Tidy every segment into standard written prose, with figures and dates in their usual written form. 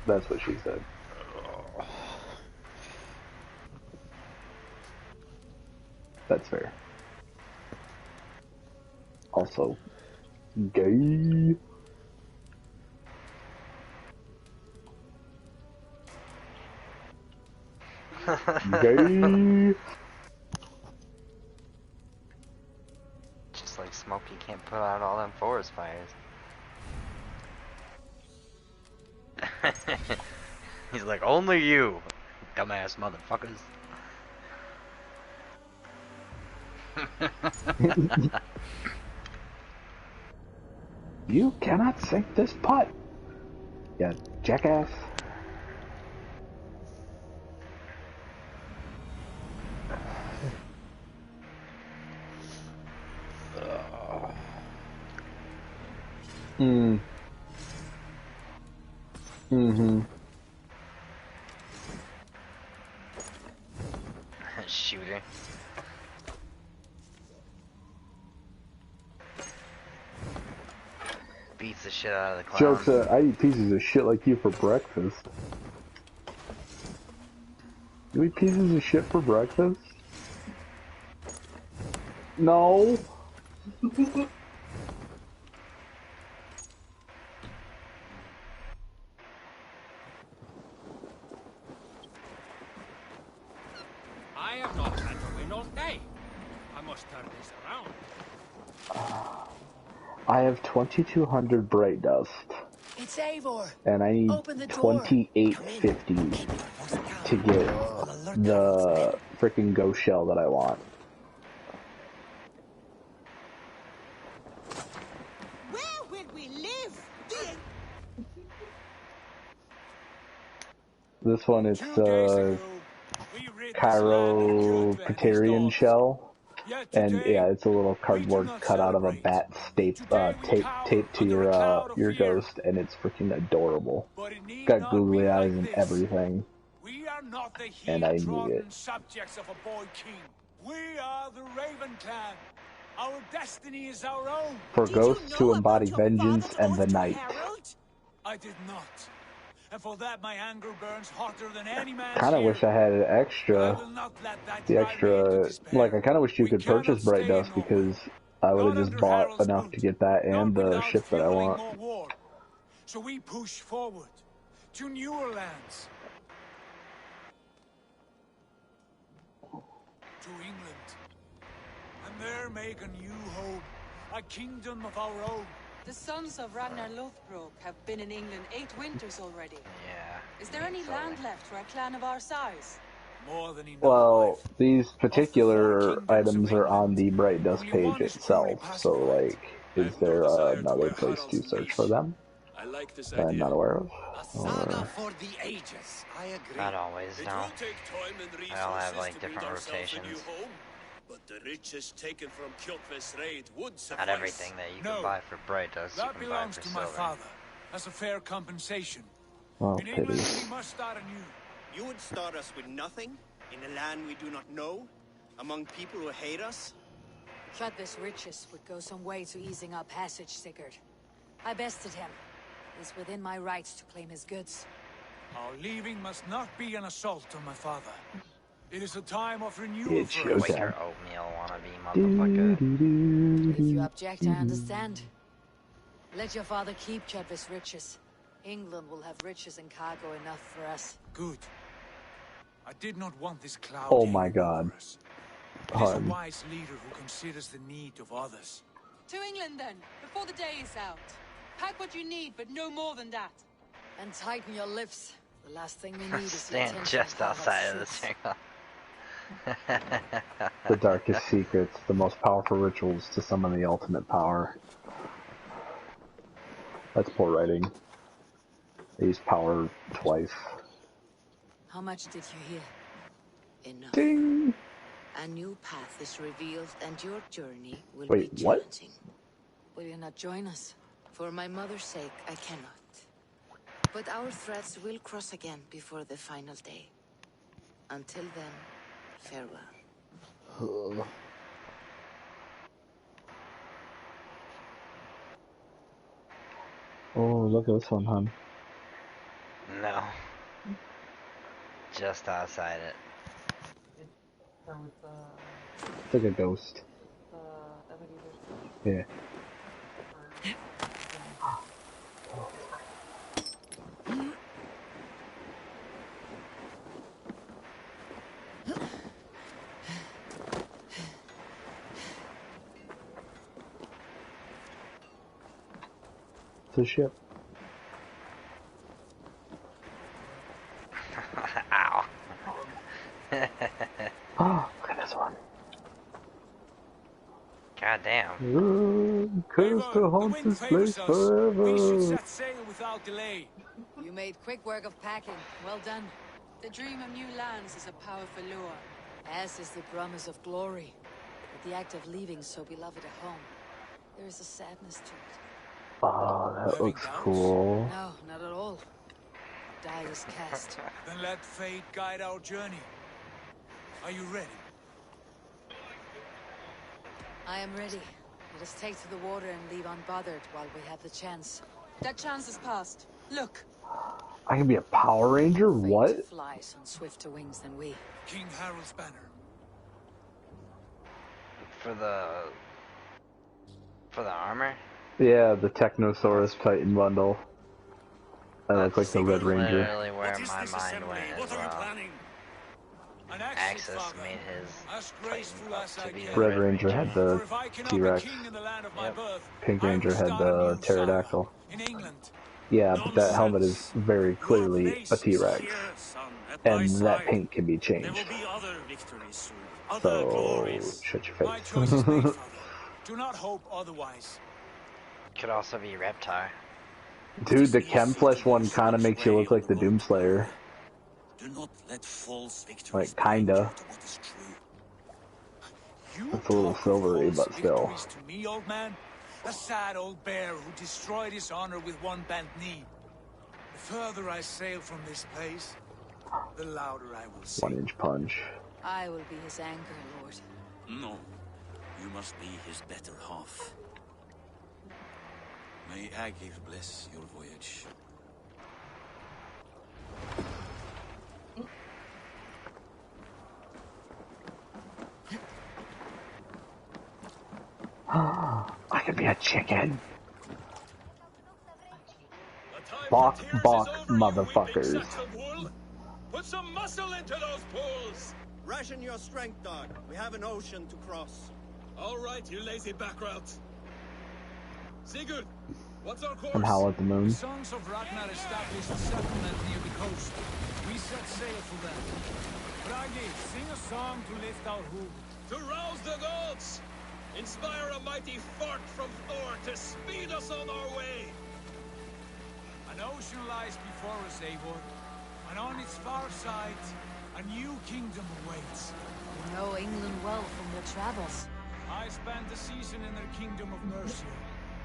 That's what she said. That's fair. Also, gay. Gay. Just like Smokey can't put out all them forest fires. He's like, only you, dumbass motherfuckers. You cannot sink this putt. Yeah, jackass. Mm-hmm. Shooter. Beats the shit out of the clown. Jokes, I eat pieces of shit like you for breakfast. You eat pieces of shit for breakfast? No. I have not had to win all day. I must turn this around. I have 2,200 bright dust. It's Eivor. And I need 2850 to get the freaking ghost shell that I want. Where will we live? This one, it's Chiropterian shell. And yeah, it's a little cardboard cut out of a bat taped to your ghost, and it's freaking adorable. Got googly eyes and everything. We are not the And I need it. subjects of a boy king. We are the Raven clan. Our destiny is our own. For ghosts to embody vengeance and the night. I did not. And for that my anger burns hotter than any man's Kinda here. wish I had an extra, the extra, like I kinda wish you could purchase Bright Dust because I would have just bought enough to get that and the ship that I want. So we push forward to newer lands. To England. And there make a new home. A kingdom of our own. The sons of Ragnar Lothbrok have been in England 8 winters already. Yeah. Is there any land left for a clan of our size? More than enough. Well, these particular items are on the Bright Dust page itself, so like, is there another place to search for them that I'm not aware of? Or... For the ages. I agree. Not always, no. I all have like different rotations. But the riches taken from Kjotve's raid would suffice. Not everything that you can buy for Bright Dust, you That can buy belongs for to silver. my father as a fair compensation. Oh, In England, pity. we must start anew. You would start us with nothing? In a land we do not know? Among people who hate us? Kjotve's riches would go some way to easing our passage, Sigurd. I bested him. It's within my rights to claim his goods. Our leaving must not be an assault on my father. It is a time of renewal It's for us. Like your oatmeal wannabe motherfucker. If you object, I understand. Let your father keep Kjotve's riches. England will have riches and cargo enough for us. Good. I did not want this cloud. Oh my god. It is a wise leader who considers the need of others. To England then, before the day is out. Pack what you need, but no more than that. And tighten your lips. The last thing we need is the Stand attention just of our outside of the suits. circle. The darkest secrets, the most powerful rituals to summon the ultimate power. That's poor writing. They used power twice. How much did you hear? Enough. Ding! A new path is revealed and your journey will Wait, be what? challenging. Will you not join us? For my mother's sake, I cannot. But our threads will cross again before the final day. Until then, farewell. Oh, look at this one, hon. No. Just outside it. It's like a ghost. Yeah. It's a ship. Ow. Oh, look at this one. God damn. Curse to haunt this place forever. We should set sail without delay. You made quick work of packing. Well done. The dream of new lands is a powerful lure. As is the promise of glory. But the act of leaving so beloved a home, there is a sadness to it. Oh, that Having looks doubts? cool. No, not at all. Die is cast. Then let fate guide our journey. Are you ready? I am ready. Let us take to the water and leave unbothered while we have the chance. That chance has passed. Look, I can be a Power Ranger? Fate What? flies on swifter wings than we. King Harold's banner. For the armor? Yeah, the Technosaurus Titan bundle. I look like the Red Ranger. Literally where my mind went as What are you well. planning? An exit, Axis father. made his As Titan graceful up as to I be can. the Red Ranger had For the if I cannot T-Rex. be king in the land of my Yep. birth, Pink I Ranger will had start a the new pterodactyl. saga in England. Yeah, but that helmet is Nonsense. very clearly Your a place is T-Rex. here, son, at my And that side. paint can be There will changed. be other victories soon. Other So, glories. shut your My choice is face. made, father. Do not hope otherwise. Could also be Reptar. Dude, the It is Chem easy Flesh to one lose kinda one's makes you way look on like the the road to glory. Doomslayer. Do not let false victories Like, blind kinda. you to what is true. You It's a little talk of silvery, false but still. victories to me, old man? A sad old bear who destroyed his honor with one bent knee. The further I sail from this place, the louder I will sing. 1-inch punch. I will be his anchor, Lord. No, you must be his better half. May Agir bless your voyage. I could be a chicken. Balk, Balk, motherfuckers. Put some muscle into those pulls! Ration your strength, dog. We have an ocean to cross. All right, you lazy backrout. Sigurd, what's our course? From Howl at the Moon. The Sons of Ragnar established a settlement near the coast. We set sail for them. Bragi, sing a song to lift our hoof. To rouse the gods! Inspire a mighty fart from Thor to speed us on our way! An ocean lies before us, Eivor. And on its far side, a new kingdom awaits. You know England well from your travels. I spent a season in their kingdom of Mercia.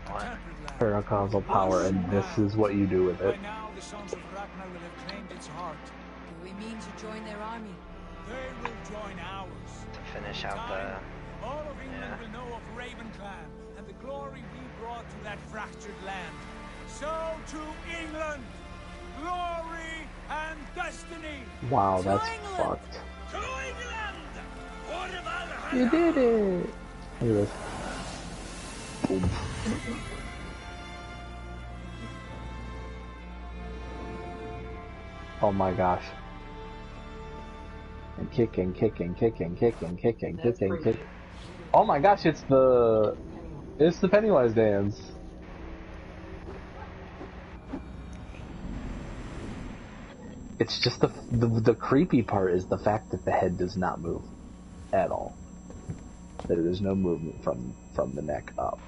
A What? temperate land. Paracausal power, and this is what you do with By it. now, the Sons of Ragnar will have claimed its heart. Do we mean to join their army? They will join ours. To finish out the... All of England Yeah. will know of Raven Clan and the glory we brought to that fractured land. So to England, glory and destiny. Wow, To that's England! fucked. To England! For Valhalla! You did it! Look at this. Boom. Oh my gosh. And kicking. Oh my gosh, it's the Pennywise dance. It's just the creepy part is the fact that the head does not move at all. There is no movement from the neck up.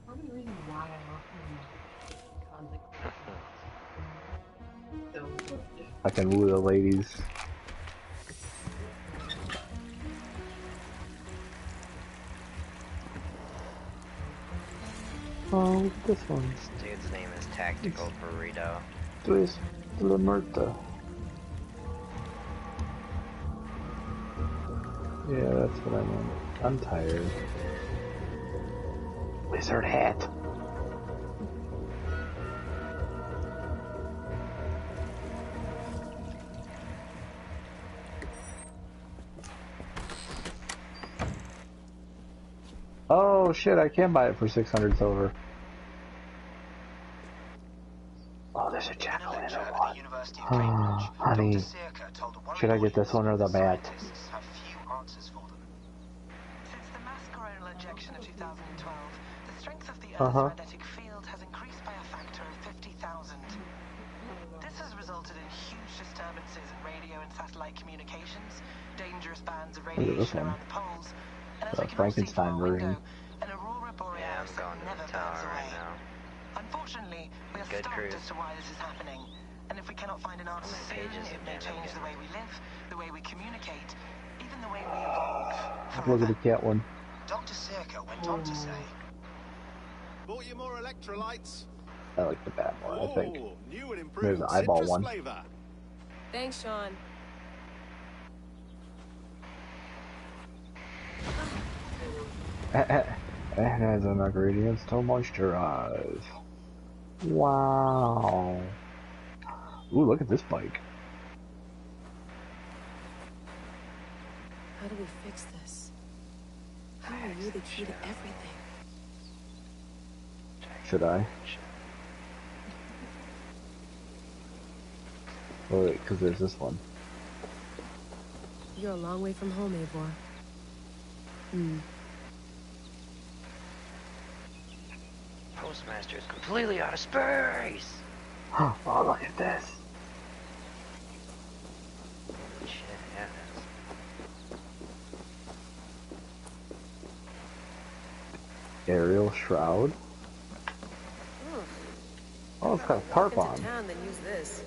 Part of the reason why I often convict I can woo the ladies. Oh, look at this one. This dude's name is Tactical Burrito. Tres de la Muerta. Yeah, that's what I meant. I'm tired. wizard hat. Oh shit, I can buy it for 600 silver. Oh, there's a jackal in the one. Honey, should I get this one or the bat? Since the mass coronal ejection of 2012, the strength of the Earth's magnetic field has increased by a factor of 50,000. This has resulted in huge disturbances in radio and satellite communications, dangerous bands of radiation around the poles, and as we can all see from our window, an aurora borealis that never burns away. Unfortunately, we are stumped as to why this is happening, and if we cannot find an answer soon, it may change the way we live, the way we communicate, even the way we evolve. Look at the cat one. Dr. Circa went on to say, Bought you more electrolytes? I like the bat one, I think. New and improved There's the eyeball citrus one. flavor. Thanks, Sean. It has enough ingredients to moisturize. Wow. Ooh, look at this bike. How do we fix this? How are you the key to everything? Should I? Oh, wait, because there's this one. You're a long way from home, Eivor. Postmaster is completely out of space! Oh, look at this. Shit happens. Aerial shroud. Oh, it's got a tarp on. Town, then use this.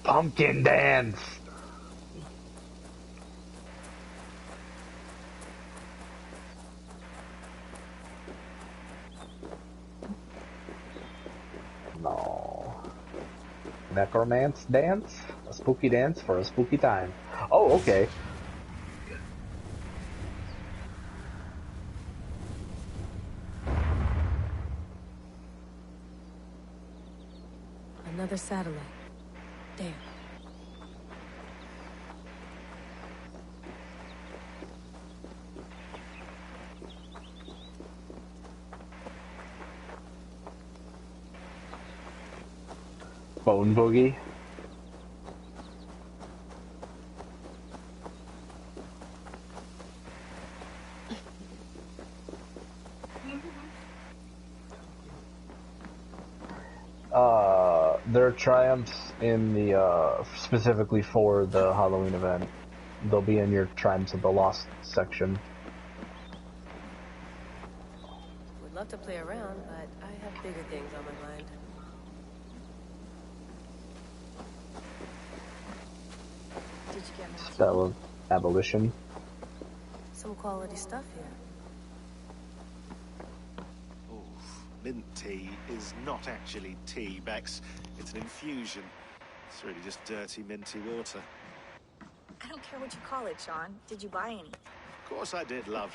Pumpkin dance! No. Necromance dance? A spooky dance for a spooky time. Oh, okay. Another satellite. Damn. Bone boogie. There are triumphs in the, specifically for the Halloween event. They'll be in your Triumphs of the Lost section. Would love to play around, but I have bigger things on my mind. Did you get my Spell of Abolition. Some quality stuff here. Mint tea is not actually tea, Bex. It's an infusion. It's really just dirty, minty water. I don't care what you call it, Sean. Did you buy any? Of course I did, love.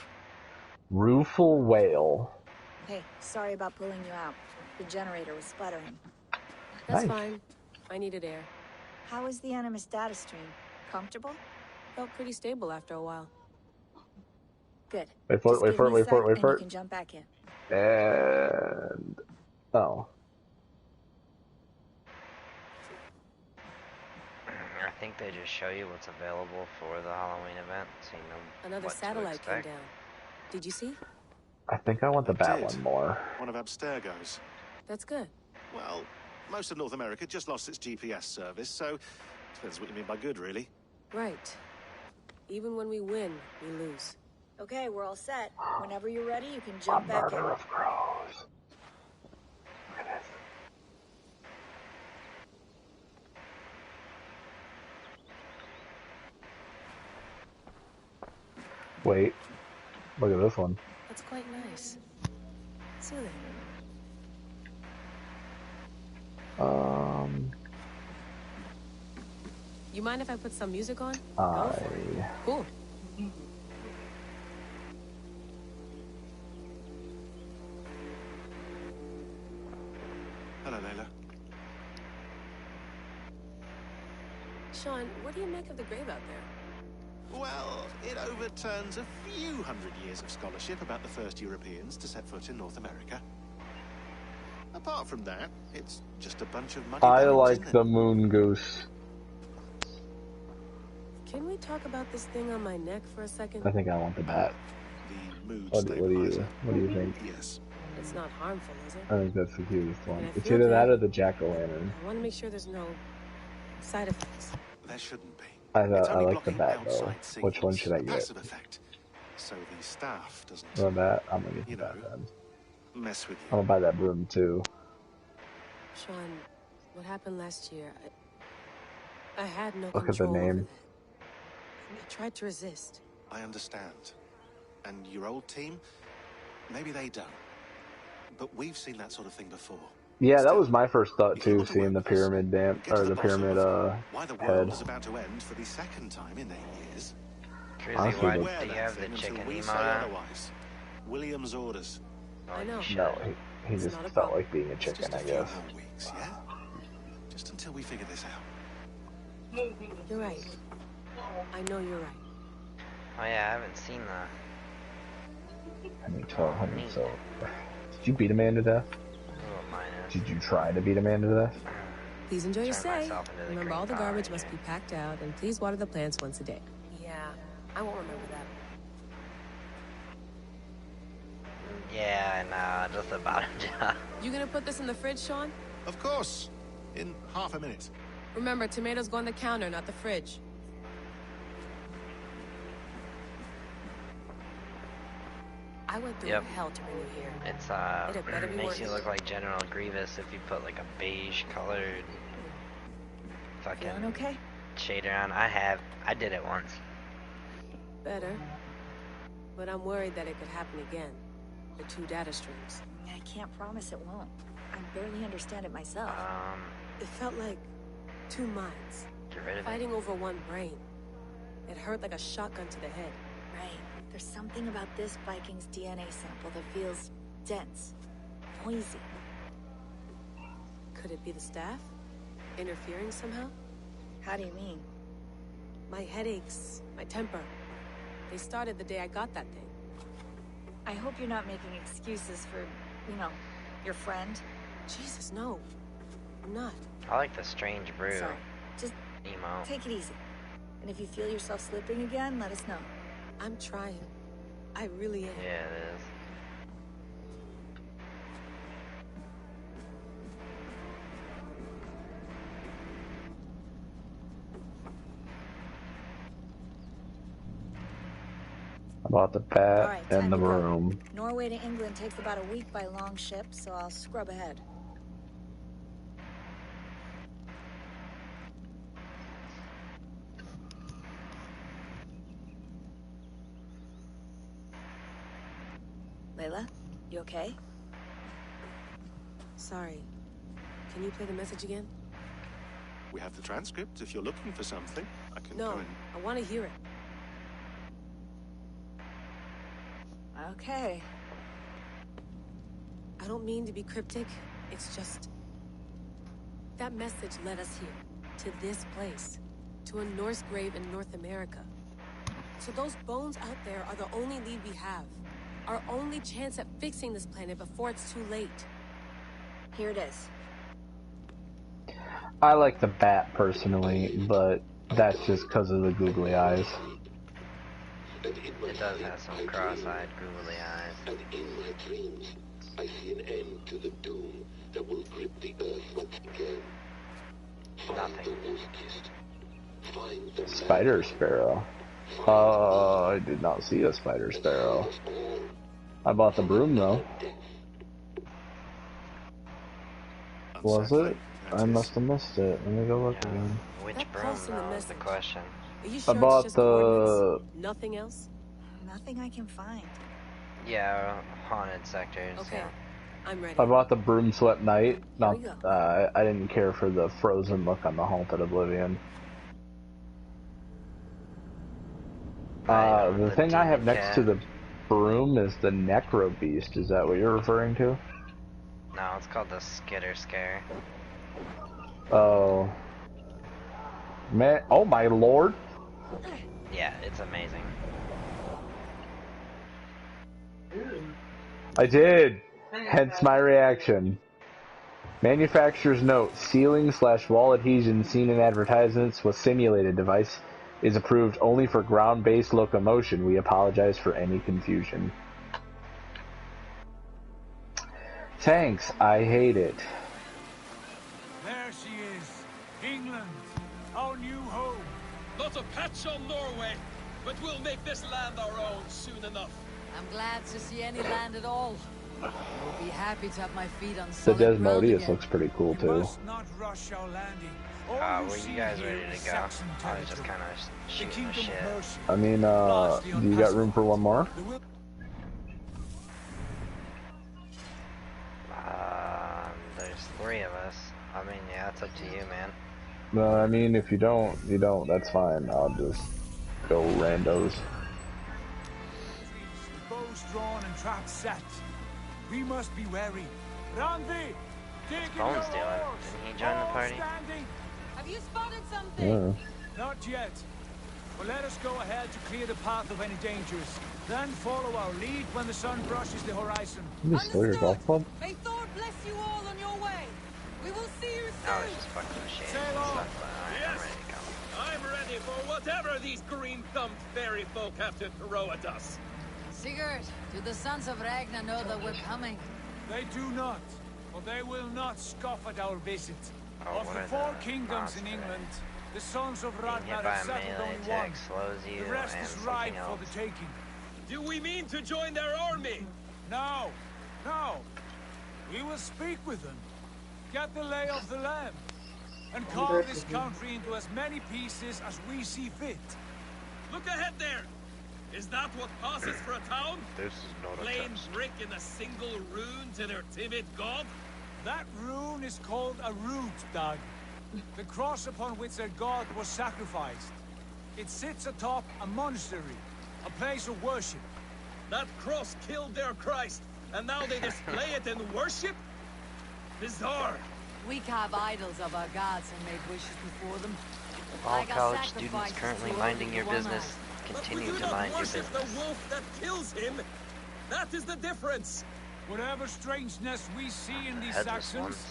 Rueful Whale. Hey, sorry about pulling you out. The generator was sputtering. That's Nice. fine. I needed air. How is the Animus data stream? Comfortable? Felt pretty stable after a while. Good. Wait for it, Just wait give for it, me a wait for it, sec wait for and it. you can jump back in. And... oh. I think they just show you what's available for the Halloween event, so you know Another what to satellite came expect. down. Did you see? I think I want the bat did. one more. One of Abstergo's. That's good. Well, most of North America just lost its GPS service, so depends what you mean by good, really. Right. Even when we win, we lose. Okay, we're all set. Whenever you're ready, you can jump back in. Murder of crows. Look at this. Wait. Look at this one. That's quite nice. Soothing. You mind if I put some music on? Go for it. Cool. Layla. Sean, what do you make of the grave out there? Well, it overturns a few hundred years of scholarship about the first Europeans to set foot in North America. Apart from that, it's just a bunch of muddy I bones, like isn't the it? moon goose. Can we talk about this thing on my neck for a second? I think I want the bat. The mood What do stabilizer. you think? Yes. It's not harmful, is it? I think that's the cutest one. I mean, I It's feel either that good. or the jack-o'-lantern. I want to make sure there's no side effects. There shouldn't be. I It's only like the blocking bat though. outside Which one signals, should I a get? passive effect, so the staff doesn't, The bat? I'm gonna get the you bat know, then. mess with you. I'm gonna buy that broom too. Sean, what happened last year? I had no Look at the control over name. that. I tried to resist. I understand. And your old team, maybe they don't. But we've seen that sort of thing before. Yeah, that Still, was my first thought you too, want to seeing the work with us, pyramid dam get to or the the bottom pyramid of why the world head. is about to end for the second time in 8 years. Crazy, Honestly, why Wear do you that have the thing until chicken we emote say on? otherwise. William's orders. I know. No, he It's just not a felt problem. like being a It's chicken, just a I few guess. more weeks, yeah? Just until we figure this out. You're right. I know you're right. Oh yeah, I haven't seen the... I need 1200, so... Did you beat a man to death? little minus. Did you try to beat a man to death? Please enjoy your Turn stay. myself into the Remember, green all the Power garbage must Ranger. be packed out, and please water the plants once a day. Yeah, I won't remember that. Yeah, nah, just the bottom job. You gonna put this in the fridge, Sean? Of course. In half a minute. Remember, tomatoes go on the counter, not the fridge. I went through Yep. hell to bring you here. It's, It better be makes worth you it. look like General Grievous if you put like a beige colored fucking Feeling okay? shader on. I did it once. Better. But I'm worried that it could happen again. The 2 data streams. I can't promise it won't. I barely understand it myself. It felt like 2 minds, Get rid of it. fighting over 1 brain. It hurt like a shotgun to the head. Right. There's something about this Viking's DNA sample that feels dense, noisy. Could it be the staff? Interfering somehow? How do you mean? My headaches, my temper. They started the day I got that thing. I hope you're not making excuses for, you know, your friend. Jesus, no. I'm not. I like the strange brew Sorry. Just emo. take it easy. And if you feel yourself slipping again, let us know. I'm trying. I really am. Yeah, it is. I bought the bat All right, time and the to go. broom. Norway to England takes about a week by long ship, so I'll scrub ahead. Layla, you okay? Sorry. Can you play the message again? We have the transcript. If you're looking for something, I can No, go and... I want to hear it. Okay. I don't mean to be cryptic. It's just... that message led us here. To this place. To a Norse grave in North America. So those bones out there are the only lead we have. Our only chance at fixing this planet before it's too late. Here it is. I like the bat personally, but that's just because of the googly eyes. It does have some cross-eyed, googly eyes. And in my dreams, I see an end to the doom that will grip the earth once again. Find Nothing. the wolf-kissed. Find the Spider Sparrow. I did not see a Spider Sparrow. I bought the broom though. Was it? I must have missed it. Let me go look again. Which That broom, pulse in the though, is the message. question. Are you I sure bought it's just coordinates? the... Nothing else? Nothing I can find. Yeah, haunted sectors. Okay. Yeah. I'm ready. I bought the broom swept night. Here Not, we go. I didn't care for the frozen look on the haunted oblivion. The the thing I have demon next to cat. the broom is the necro beast. Is that what you're referring to? No, it's called the Skitter Scare. Oh. Man, oh my lord. Yeah, it's amazing. I did. Hence my reaction. Manufacturer's note: ceiling/wall adhesion seen in advertisements with simulated device is approved only for ground-based locomotion. We apologize for any confusion. Thanks, I hate it. There she is. England, our new home. Not a patch on Norway, but we'll make this land our own soon enough. I'm glad to see any land at all. I'll be happy to have my feet on The solid ground Desmodius again. looks pretty cool too. Must not rush our landing. Were you guys ready to go? I was just kind of shooting the shit. I mean, do you got room for one more? There's 3 of us. I mean, yeah, it's up to you, man. No, I mean, if you don't, you don't. That's fine. I'll just go randos. Bows drawn and traps set. We must be wary. Randvi, dig Bones doing? Didn't he join the party? Have you spotted something? Yeah. Not yet. But let us go ahead to clear the path of any dangers. Then follow our lead when the sun brushes the horizon. You still your golf club? May Thor bless you all on your way. We will see you soon. I was just fucking with shit and stuff, but I'm ready to go. I'm ready for whatever these green-thumbed fairy folk have to throw at us. Sigurd, do the sons of Ragnar know that we're coming? They do not, but they will not scoff at our visit. Oh, Of the 4 kingdoms in England, the sons of Being hit Ragnar by have a settled melee only attack one. slows you The rest and is ripe something for else. the taking. Do we mean to join their army? No, no. We will speak with them, get the lay of the land, and carve this country into as many pieces as we see fit. Look ahead there. Is that what passes for a town? This is not a Plain test. brick in a single rune to their timid god? That rune is called a root, Doug. The cross upon which their god was sacrificed. It sits atop a monastery, a place of worship. That cross killed their Christ, and now they display it in worship? Bizarre. We carve idols of our gods and make wishes before them. All Like our college students sacrifices currently to minding your one business, But we continue do to not mind your worship business. the wolf that kills him. That is the difference. Whatever strangeness we see in these Headless Saxons, ones.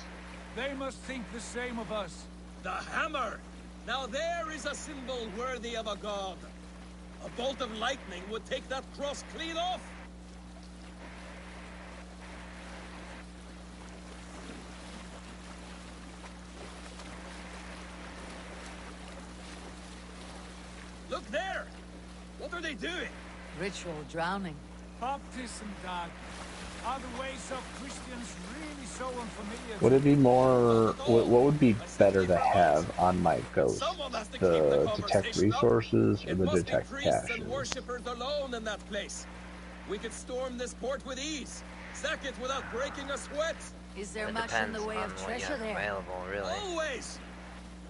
they must think the same of us. The hammer. Now there is a symbol worthy of a god. A bolt of lightning would take that cross clean off. Look there! What are they doing? Ritual drowning. Baptism, Doug. Are the ways of Christians really so unfamiliar? Would it be more? What would be better to have on my ghost? The detect resources or It the must be detect priests caches? and worshippers alone in that place. We could storm this port with ease. Sack it without breaking a sweat. Is there It much in depends the way on of what you treasure have there? available, really. Always.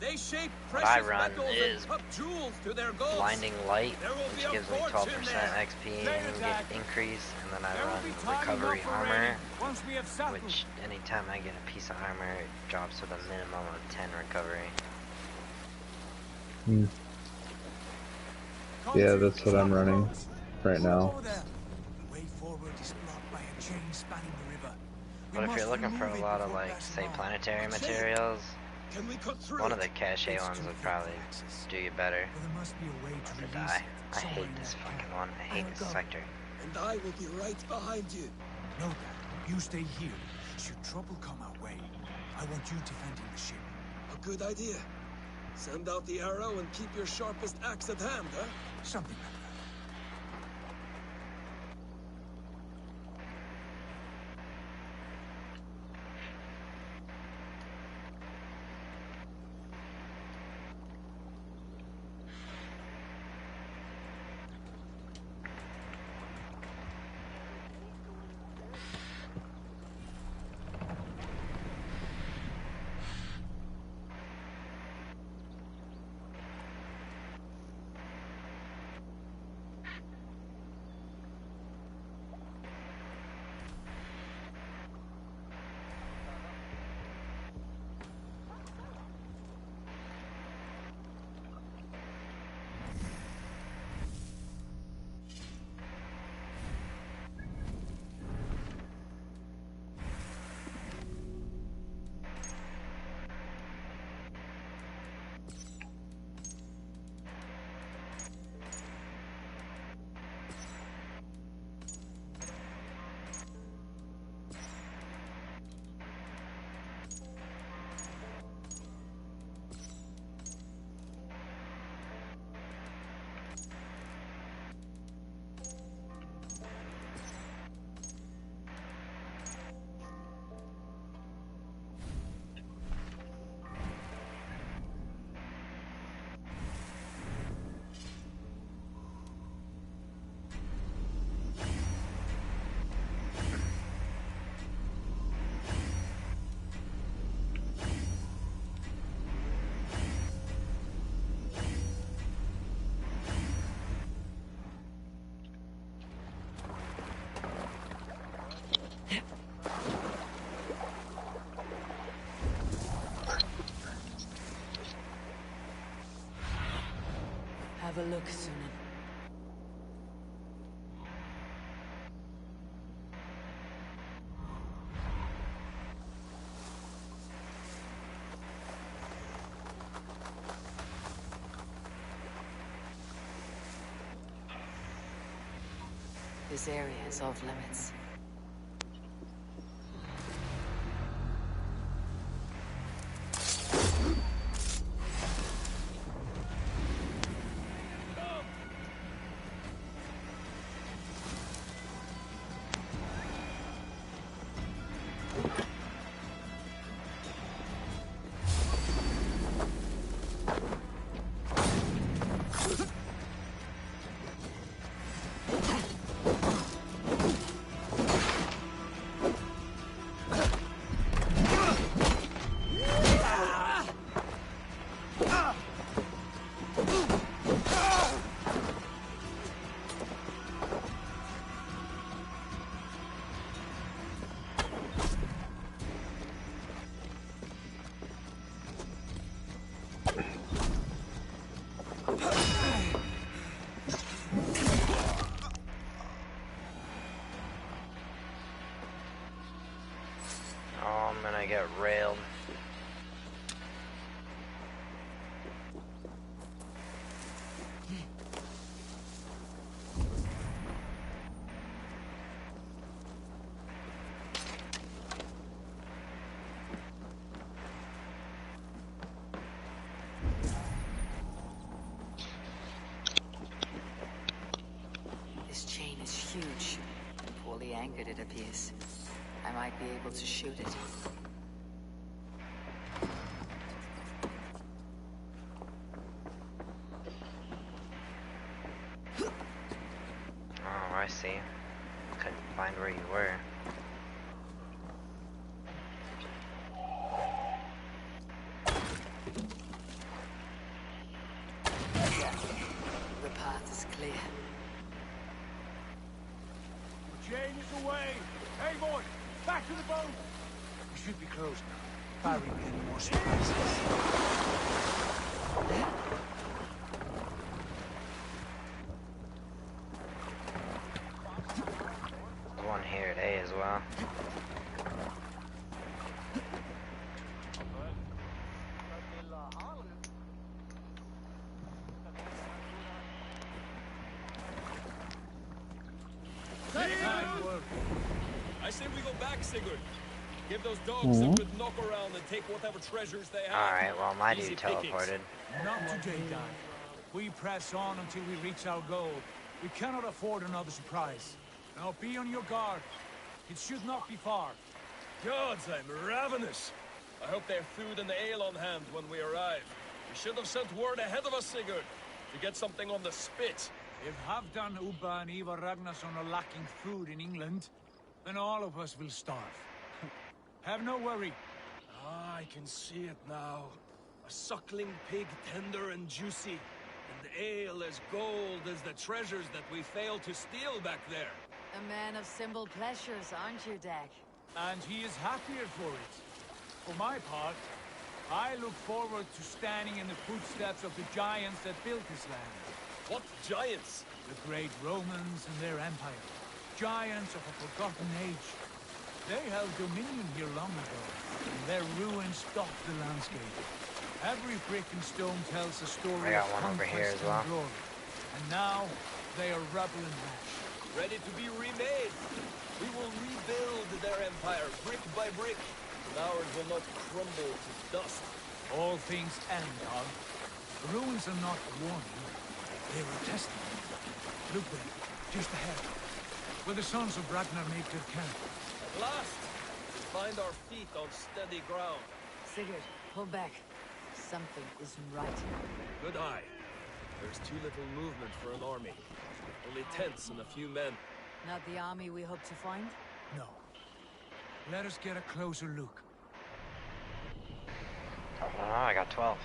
They shape What I precious run metals is and cut jewels to their gods. Blinding Light, There will be which a gives me fortune 12% there. XP and get increase, and then I There will run be time Recovery enough for Armor, raiding once we have settled. which anytime I get a piece of armor, it drops with a minimum of 10 recovery. Hmm. Yeah, that's what I'm running right now. The way forward is blocked by a chain spanning the river. We But if you're must looking for remove a it lot of, before like, passing say, on. planetary Say it. materials, Can we cut through one of it? the cache ones would probably do you better But there must be a way to to release die. it I somewhere hate in this that fucking camp. one. I hate I'll this go. sector. And I will be right behind you. Know that. You stay here. Should trouble come our way, I want you defending the ship. A good idea. Send out the arrow and keep your sharpest axe at hand, huh? Something like that. This area is off limits. I'm gonna get railed. This chain is huge. Poorly anchored, it appears. I might be able to shoot it. Oh, I see. Couldn't find where you were. The path is clear. Chain is away! Hey, boy! Back to the boat! We should be close now. Barring any more surprises. There's one here at A as well. I say we go back, Sigurd. Give those dogs a good knock around and take whatever treasures they have. Alright, well, my Easy dude pickings. teleported. Not today, Dad. We press on until we reach our goal. We cannot afford another surprise. Now be on your guard. It should not be far. Gods, I'm ravenous. I hope they have food and ale on hand when we arrive. We should have sent word ahead of us, Sigurd, to get something on the spit. If Halfdan, Ubba, and Ivar Ragnarsson are lacking food in England, then all of us will starve. Have no worry. Ah, I can see it now. A suckling pig, tender and juicy. And ale as gold as the treasures that we failed to steal back there. A man of simple pleasures, aren't you, Dag? And he is happier for it. For my part, I look forward to standing in the footsteps of the giants that built this land. What giants? The great Romans and their empire. Giants of a forgotten age. They held dominion here long ago, and their ruins dot the landscape. Every brick and stone tells a story I of got one over here conquest as well. and glory. And now, they are rubble and ash. Ready to be remade. We will rebuild their empire brick by brick, and ours will not crumble to dust. All things end, Dog. The ruins are not a warning. They are a testament. Look there, just ahead, where the sons of Ragnar make their camp. At last, we find our feet on steady ground. Sigurd, pull back. Something isn't right. Good eye. There's too little movement for an army. Only tents and a few men. Not the army we hope to find? No. Let us get a closer look. Oh, I got 12.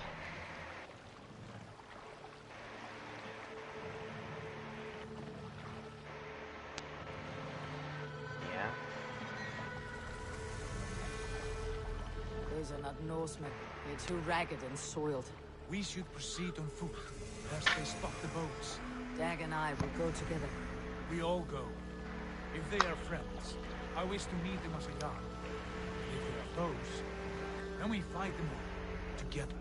Yeah. Those are not Norsemen. They're too ragged and soiled. We should proceed on foot, lest they spot the boats. Dag and I will go together. We all go. If they are friends, I wish to meet them as a yard. If they are foes, then we fight them all, together.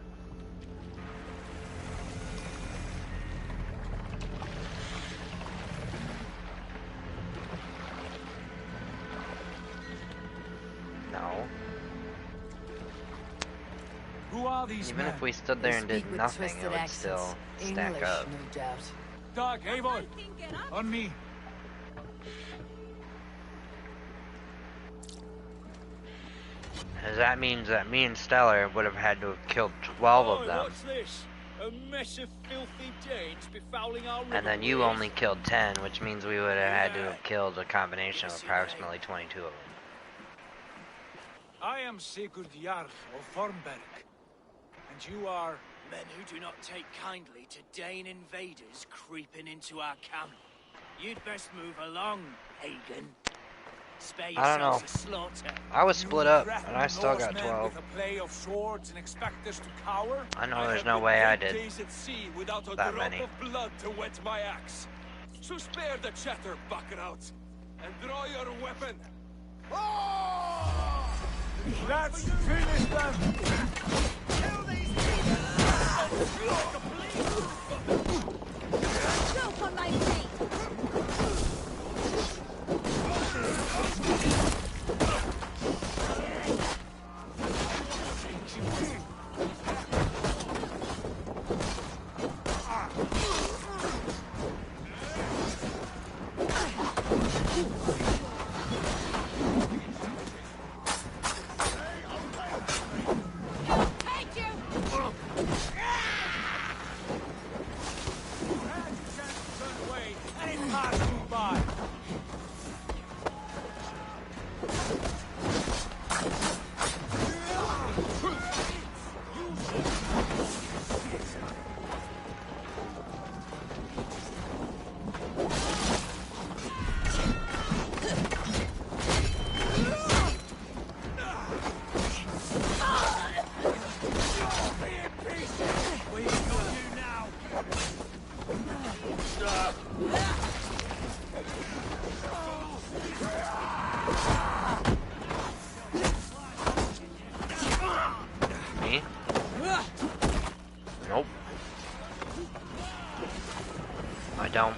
Who are these Even men? if we stood there and did nothing, it would still stack up. No doubt. Doc, Avon, on me. That means that me and Stellar would have had to have killed 12 of them. What's this? A mess of filthy Danes befouling our river. And then you only killed 10, which means we would have had to have killed a combination of approximately 22 of them. I am Sigurd Jarl of Thornberg. And you are... Men who do not take kindly to Dane invaders creeping into our camp. You'd best move along, Hagen. Spare I don't know. yourselves a slaughter. I was split up, and I still got 12. With a play of swords and expect us to cower? I know there's no way I did Days at sea without a that drop many. of blood to wet my axe. So spare the chatter, buckerouts, and draw your weapon. Oh! Let's finish them! Kill these people! Choke on my blade! Me? Nope. I don't.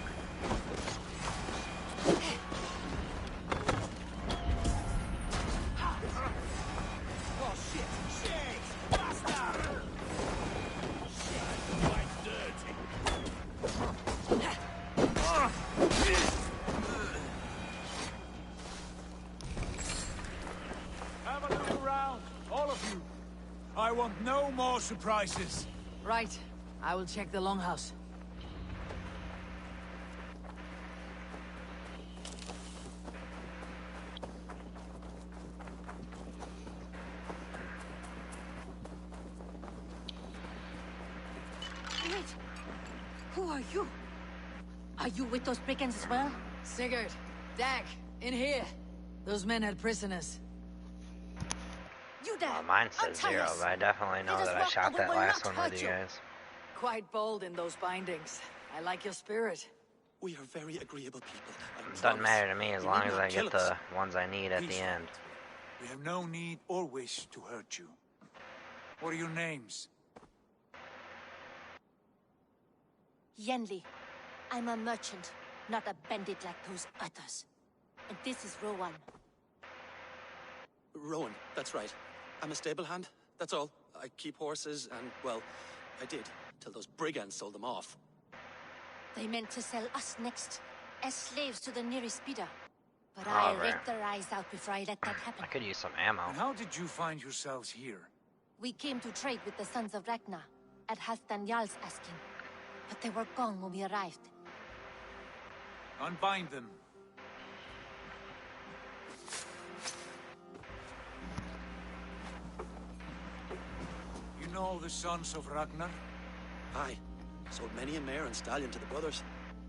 Have a look around, all of you. I want no more surprises. Right. I will check the longhouse. Wait. Who are you? Are you with those brigands as well? Sigurd, Dag, in here. Those men had prisoners. You there? Well, mine says Untie 0, us. but I definitely know Let us that I walk shot and we that will last not one with hurt you you. guys. Quite bold in those bindings. I like your spirit. We are very agreeable people. Doesn't matter to me as You long need as not I kill get us. the ones I need at the Please. end. We have no need or wish to hurt you. What are your names? Yenli. I'm a merchant, not a bandit like those others. And this is Rowan. Rowan, that's right. I'm a stable hand, that's all. I keep horses and, well, I did, till those brigands sold them off. They meant to sell us next, as slaves to the nearest bidder. But Oh, I right. raked their eyes out before I let that happen. I could use some ammo. And how did you find yourselves here? We came to trade with the Sons of Ragnar, at Halfdan Jarl's asking. But they were gone when we arrived. Unbind them. You know the Sons of Ragnar? Aye. Sold many a mare and stallion to the brothers.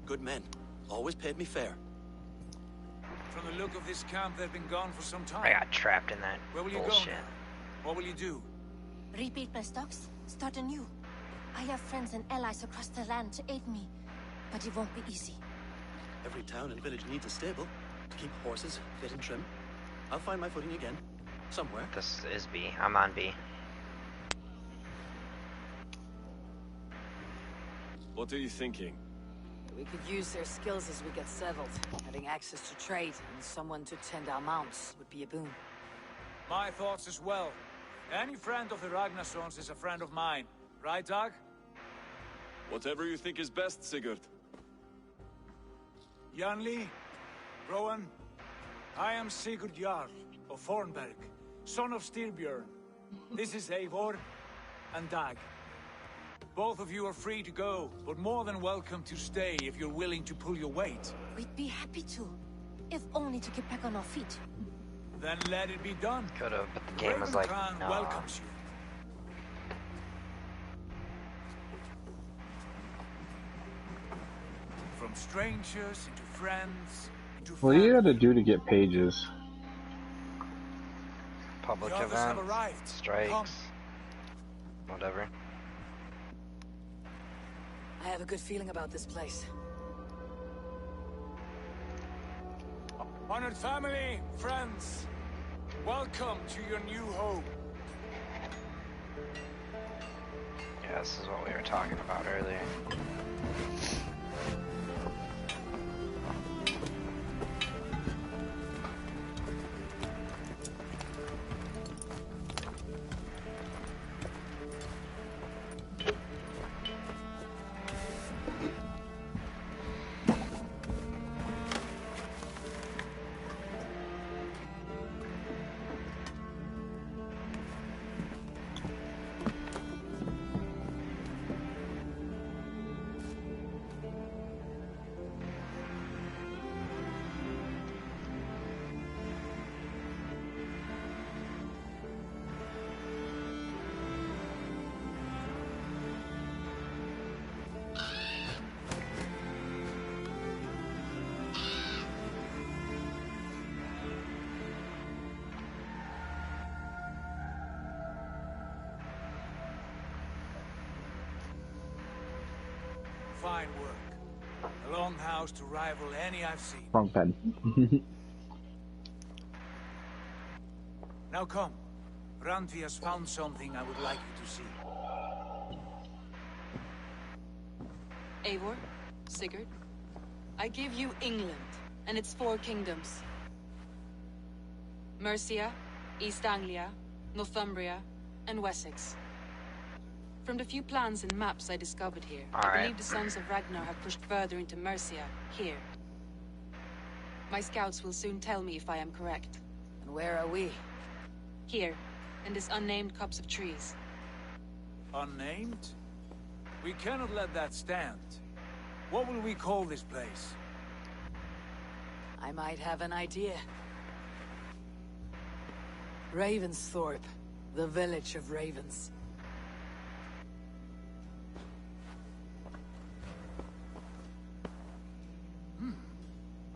Good men. Always paid me fair. From the look of this camp, they've been gone for some time. I got trapped in that Where will you bullshit. go now? What will you do? Rebuild my stocks, start anew. I have friends and allies across the land to aid me, but it won't be easy. Every town and village needs a stable to keep horses fit and trim. I'll find my footing again. Somewhere. This is B. I'm on B. What are you thinking? We could use their skills as we get settled. Having access to trade and someone to tend our mounts would be a boon. My thoughts as well. Any friend of the Ragnarsons is a friend of mine. Right, Dag? Whatever you think is best, Sigurd. Janli, Rowan, I am Sigurd Jarl of Fornberg, son of Styrbjörn. This is Eivor and Dag. Both of you are free to go, but more than welcome to stay if you're willing to pull your weight. We'd be happy to, if only to get back on our feet. Then let it be done. Could've, but the game was like, Raven no. welcomes you. From strangers into friends into What do you gotta do to get pages? Public The others have events, arrived. strikes, Come. whatever. I have a good feeling about this place. Honored family, friends, welcome to your new home. Yeah, this is what we were talking about earlier. Fine work. A longhouse to rival any I've seen. Wrong pen. Now come. Randvi has found something I would like you to see. Eivor, Sigurd, I give you England and its 4 kingdoms. Mercia, East Anglia, Northumbria, and Wessex. From the few plans and maps I discovered here, I believe the Sons of Ragnar have pushed further into Mercia, here. My scouts will soon tell me if I am correct. And where are we? Here, in this unnamed copse of trees. Unnamed? We cannot let that stand. What will we call this place? I might have an idea. Ravensthorpe, the village of ravens.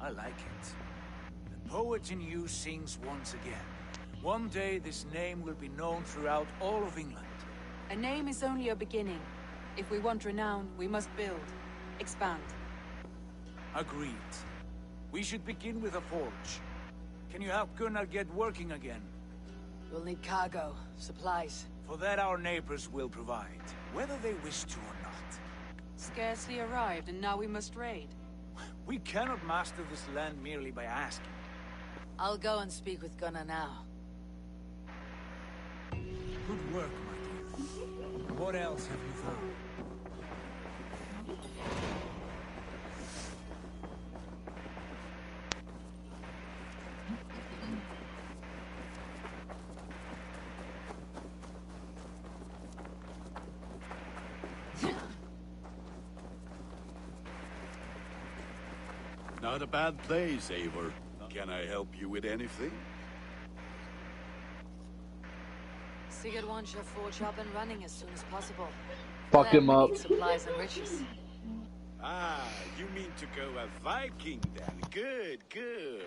I like it. The poet in you sings once again. One day this name will be known throughout all of England. A name is only a beginning. If we want renown, we must build, expand. Agreed. We should begin with a forge. Can you help Gunnar get working again? We'll need cargo, supplies. For that our neighbors will provide, whether they wish to or not. Scarcely arrived, and now we must raid. We cannot master this land merely by asking. I'll go and speak with Gunnar now. Good work, my dear. What else have you found? Not a bad place, Eivor. Can I help you with anything? Sigurd wants your forge up and running as soon as possible. Fuck him We up. need supplies and riches. Ah, you mean to go a Viking then? Good, good.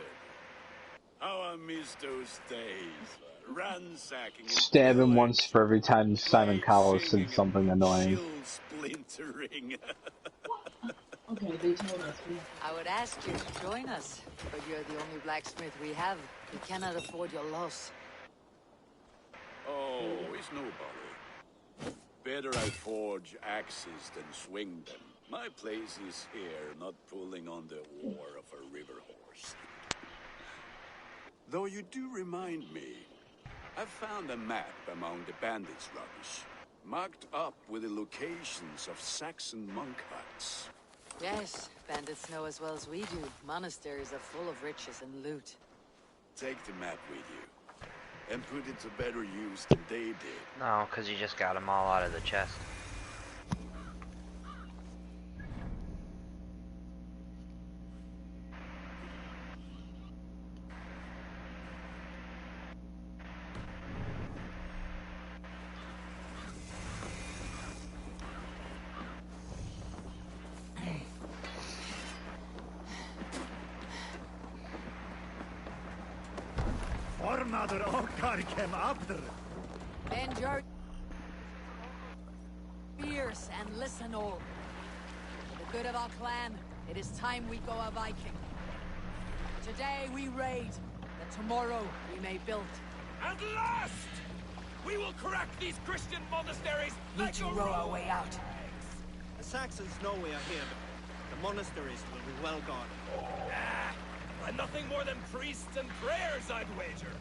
How I miss those days. Ransacking. Stab him once for every time Simon Cowell said something annoying. Splintering. Okay, they told us. I would ask you to join us, but you're the only blacksmith we have. We cannot afford your loss. Oh, it's no bother. Better I forge axes than swing them. My place is here, not pulling on the oar of a river horse. Though you do remind me, I found a map among the bandits' rubbish, marked up with the locations of Saxon monk huts. Yes, bandits know as well as we do. Monasteries are full of riches and loot. Take the map with you, and put it to better use than they did. No, because you just got them all out of the chest. Bend your ears and listen all. For the good of our clan, it is time we go a Viking. Today we raid, that tomorrow we may build. At last! We will crack these Christian monasteries Need to row our way out. The Saxons know we are here, but the monasteries will be well guarded. By nothing more than priests and prayers, I'd wager.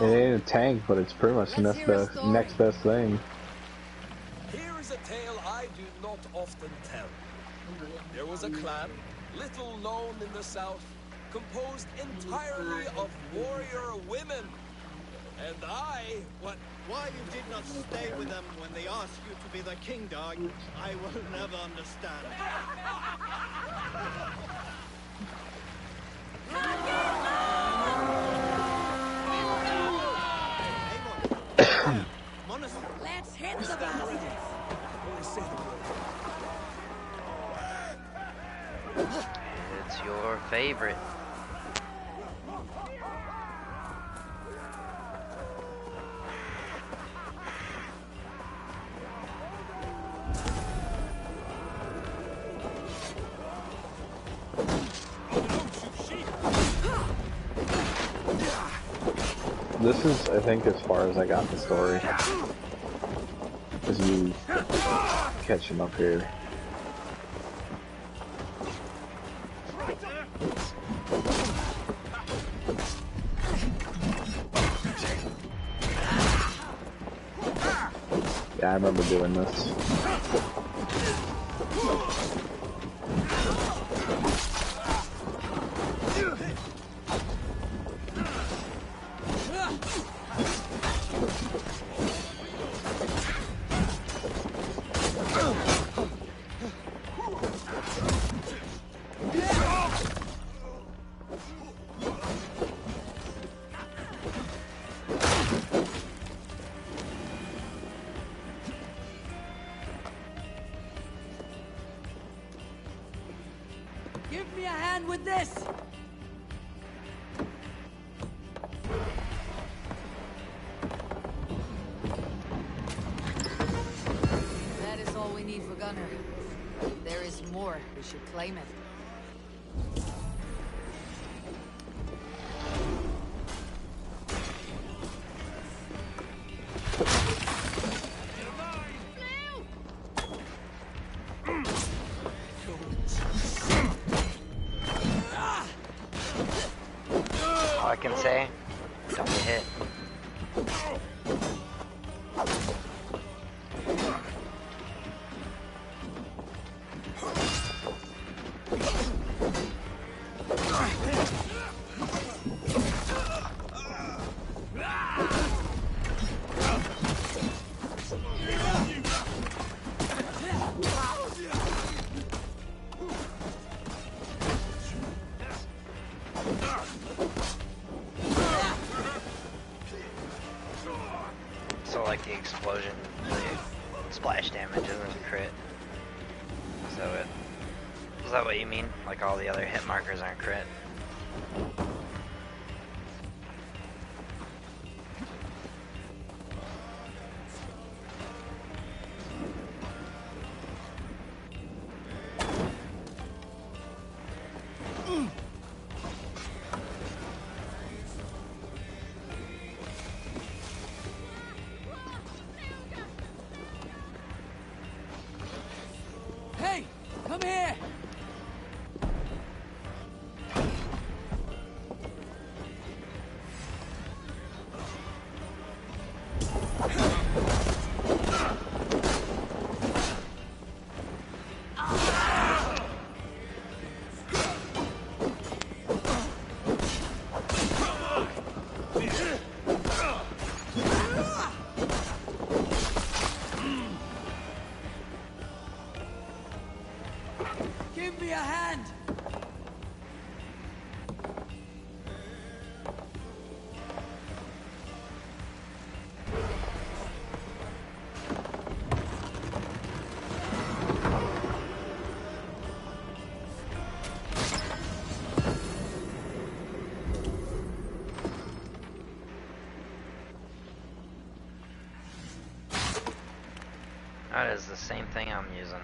It ain't a tank, but it's pretty much the next best thing. Here is a tale I do not often tell. There was a clan, little known in the south, composed entirely of warrior women. And Why you did not stay with them when they asked you to be the king dog, I will never understand. Let's hit the bastards! It's your favorite. This is, I think, as far as I got the story. As you catch him up here. Yeah, I remember doing this. Give me a hand with this! That is all we need for Gunner. If there is more, we should claim it. All I can say, don't get hit. So like the explosion, the splash damage isn't a crit. Is that what you mean? Like all the other hit markers aren't crit? That is the same thing I'm using.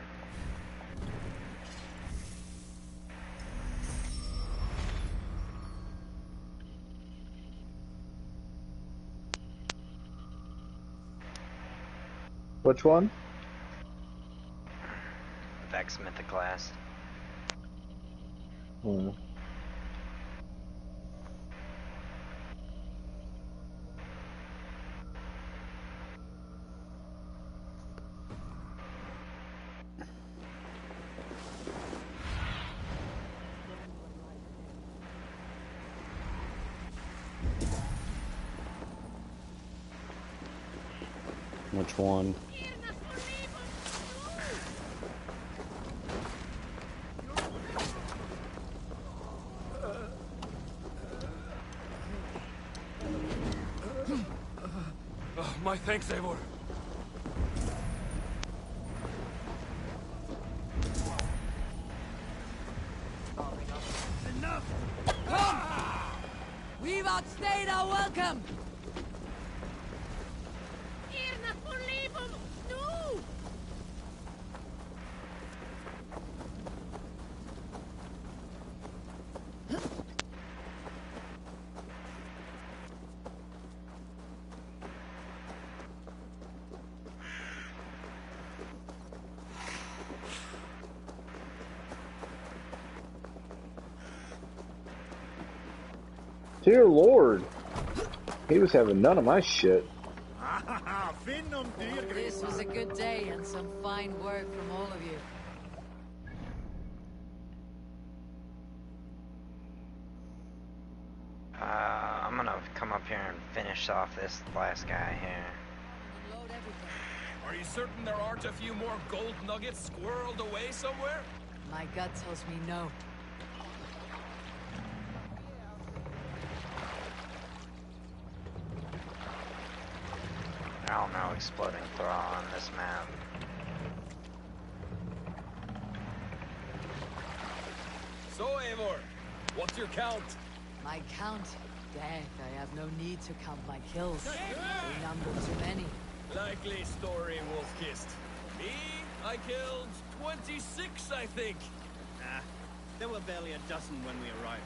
Which one? Vex Mythic class. Hmm. Which one? My thanks, Eivor. Enough! Come! We've outstayed our welcome! Dear Lord, he was having none of my shit. This was a good day and some fine work from all of you. I'm gonna come up here and finish off this last guy here. Are you certain there aren't a few more gold nuggets squirreled away somewhere? My gut tells me no. I don't know, exploding thrall on this map. So, Eivor, what's your count? My count? Dang, I have no need to count my kills. They number too many. Likely story, Wolf-Kissed. Me? I killed 26, I think. Nah, there were barely a dozen when we arrived,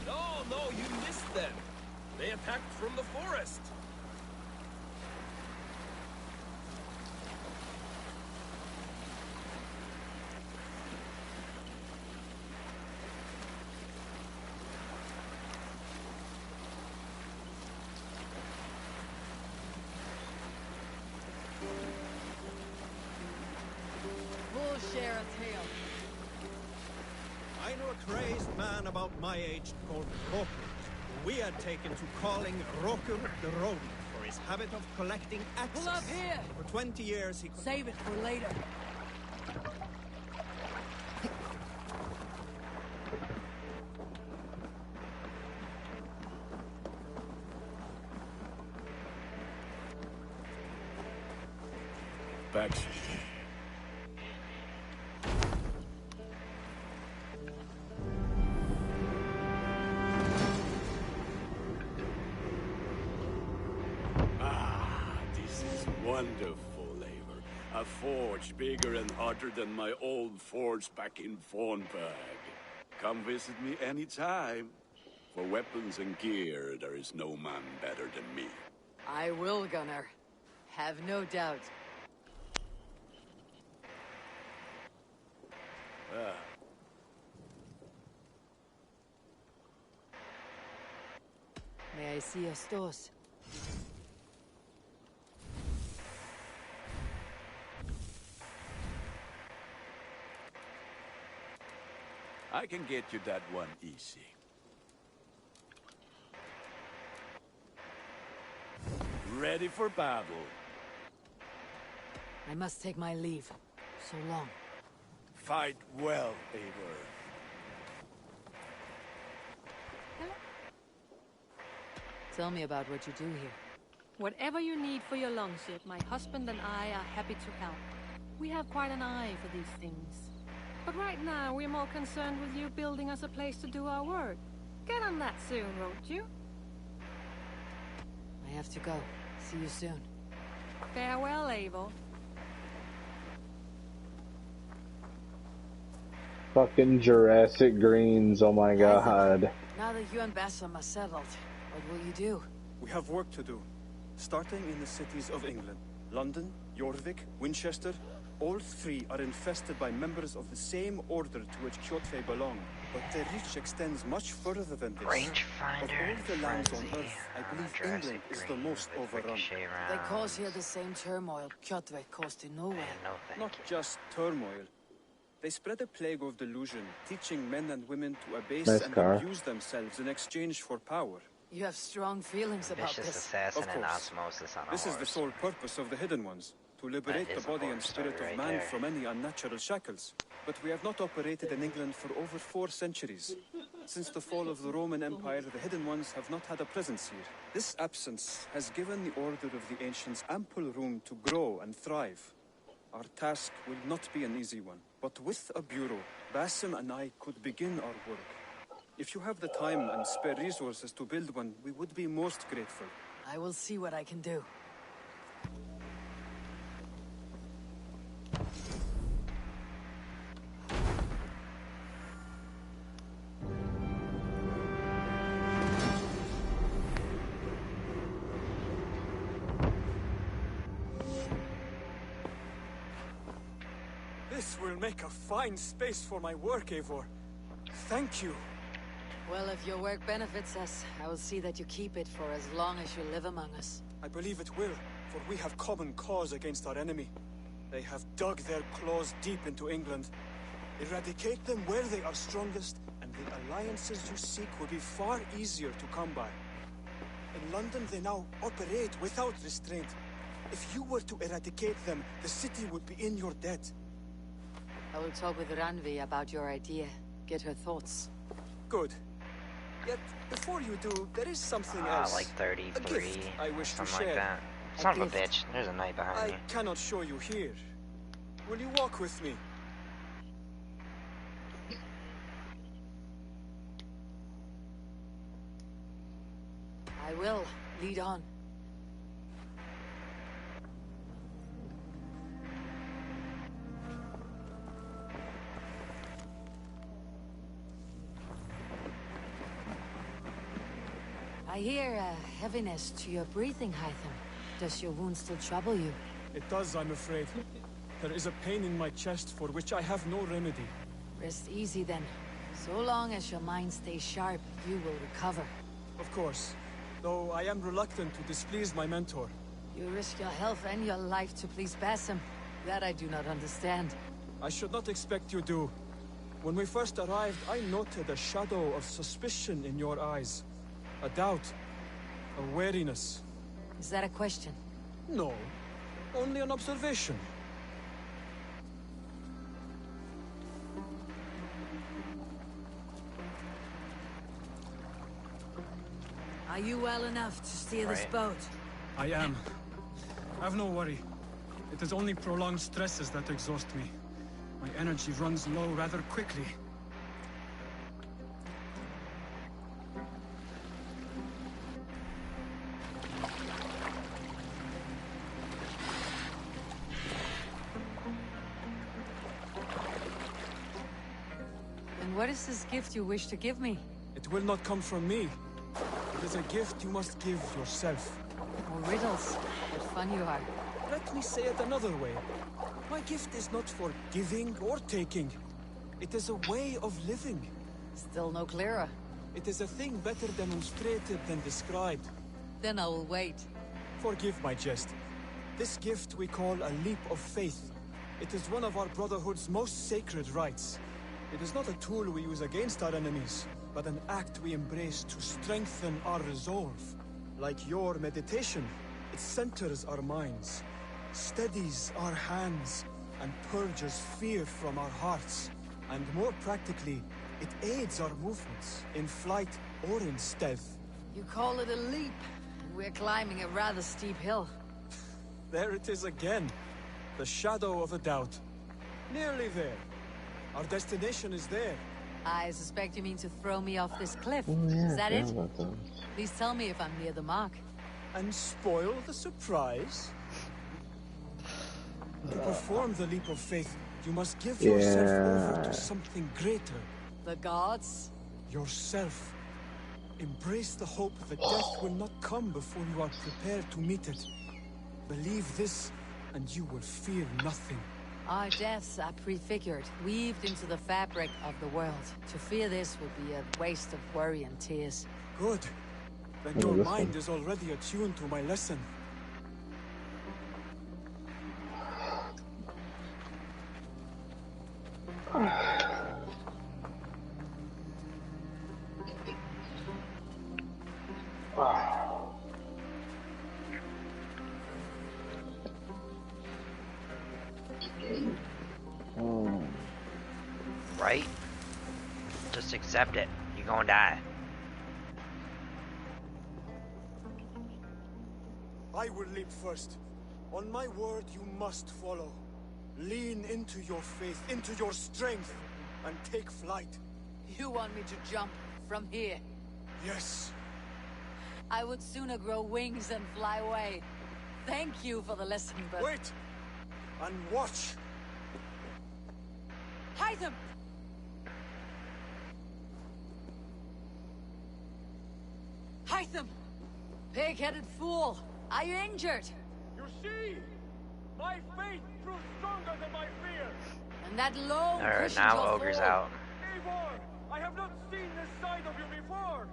Dark. No, you missed them. They attacked from the forest. We'll share a tale. I know a crazed man about my age called Rokur, who we had taken to calling Rokur the Rodent for his habit of collecting axes. Pull up here! For 20 years he... Save it for later. Back. This is wonderful, Eivor. A forge bigger and hotter than my old forge back in Fornburg. Come visit me anytime. For weapons and gear, there is no man better than me. I will, Gunnar. Have no doubt. May I see your stores? I can get you that one easy. Ready for battle. I must take my leave. So long. Fight well, Eivor. Tell me about what you do here. Whatever you need for your longship, my husband and I are happy to help. We have quite an eye for these things. But right now, we're more concerned with you building us a place to do our work. Get on that soon, won't you? I have to go. See you soon. Farewell, Eivor. Fucking Jurassic Greens, oh my god. Now that you and Bassam are settled, what will you do? We have work to do. Starting in the cities of England. London, Jorvik, Winchester, all three are infested by members of the same order to which Kjotve belong. But their reach extends much further than this. Rangefinder of all the lands on frenzy. Earth, I believe England is the most overrun. They cause here the same turmoil Kjotve caused in Norway. Not just turmoil. They spread a plague of delusion, teaching men and women to abase and abuse themselves in exchange for power. You have strong feelings about Vicious this. assassin Of and course. osmosis on a This is horse. the sole purpose of the Hidden Ones, to liberate That the is a body horror and spirit story of right man there. from any unnatural shackles. But we have not operated in England for over 4 centuries. Since the fall of the Roman Empire, the Hidden Ones have not had a presence here. This absence has given the Order of the Ancients ample room to grow and thrive. Our task will not be an easy one, but with a bureau, Bassam and I could begin our work. If you have the time and spare resources to build one, we would be most grateful. I will see what I can do. This will make a fine space for my work, Eivor. Thank you. Well, if your work benefits us, I will see that you keep it for as long as you live among us. I believe it will, for we have common cause against our enemy. They have dug their claws deep into England. Eradicate them where they are strongest, and the alliances you seek will be far easier to come by. In London, they now operate without restraint. If you were to eradicate them, the city would be in your debt. I will talk with Ranvi about your idea. Get her thoughts. Good. Yet, before you do, there is something else. Like 33. A gift I wish to Something share. like that. Son of a bitch. There's a knight behind I me. cannot show you here. Will you walk with me? I will. Lead on. I hear a heaviness to your breathing, Hytham. Does your wound still trouble you? It does, I'm afraid. There is a pain in my chest for which I have no remedy. Rest easy then. So long as your mind stays sharp, you will recover. Of course. Though I am reluctant to displease my mentor. You risk your health and your life to please Bassam. That I do not understand. I should not expect you do. When we first arrived, I noted a shadow of suspicion in your eyes. A doubt. A wariness. Is that a question? No. Only an observation. Are you well enough to steer this boat? I am. Have no worry. It is only prolonged stresses that exhaust me. My energy runs low rather quickly. And what is this gift you wish to give me? It will not come from me. It is a gift you must give yourself. More riddles. What fun you are. Let me say it another way. My gift is not for giving or taking. It is a way of living. Still no clearer. It is a thing better demonstrated than described. Then I will wait. Forgive my jest. This gift we call a leap of faith. It is one of our Brotherhood's most sacred rites. It is not a tool we use against our enemies, but an act we embrace to strengthen our resolve. Like your meditation, it centers our minds, steadies our hands, and purges fear from our hearts. And more practically, it aids our movements, in flight or in stealth. You call it a leap, and we're climbing a rather steep hill. There it is again. The shadow of a doubt. Nearly there. Our destination is there. I suspect you mean to throw me off this cliff. Oh, yeah, Is that it? about that. Please tell me if I'm near the mark. And spoil the surprise? To perform the leap of faith, You must give yourself over to something greater. The gods? Yourself. Embrace the hope that death will not come before you are prepared to meet it. Believe this, and you will fear nothing. Our deaths are prefigured, weaved into the fabric of the world. To fear this would be a waste of worry and tears. Good. Then your mind is already attuned to my lesson. Right? Just accept it. You're gonna die. I will leap first. On my word, you must follow. Lean into your faith, into your strength, and take flight. You want me to jump from here? Yes. I would sooner grow wings and fly away. Thank you for the lesson, but... Wait! And watch! Hide them! Hide them! Pig-headed fool! Are you injured? You see? My faith proves stronger than my fear! And that low Alright, now Ogre's out. Eivor! I have not seen this side of you before!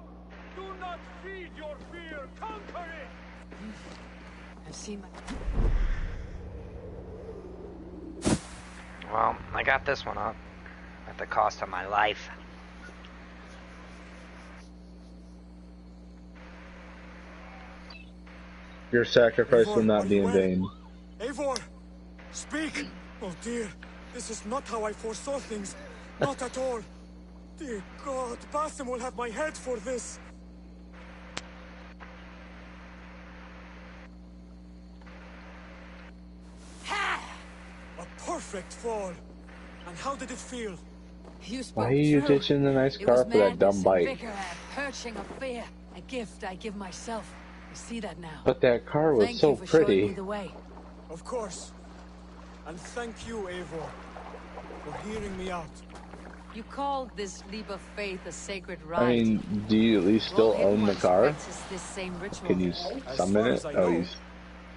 Do not feed your fear! Conquer it! I've seen my... Well, I got this one up. At the cost of my life. Your sacrifice will not be in vain. Eivor! Speak! Oh dear, this is not how I foresaw things. Not at all. Dear God, Basim will have my head for this. A perfect fall. And how did it feel? Why are you ditching the nice car for that dumb bike? Vigor, purging of fear. A gift I give myself. I see that now. But that car was Thank so you for showing pretty. me the way. Of course. And thank you, Eivor, for hearing me out. You called this leap of faith a sacred rite. I mean, do you at least still own the car? This same ritual. Can you summon it? Oh, you...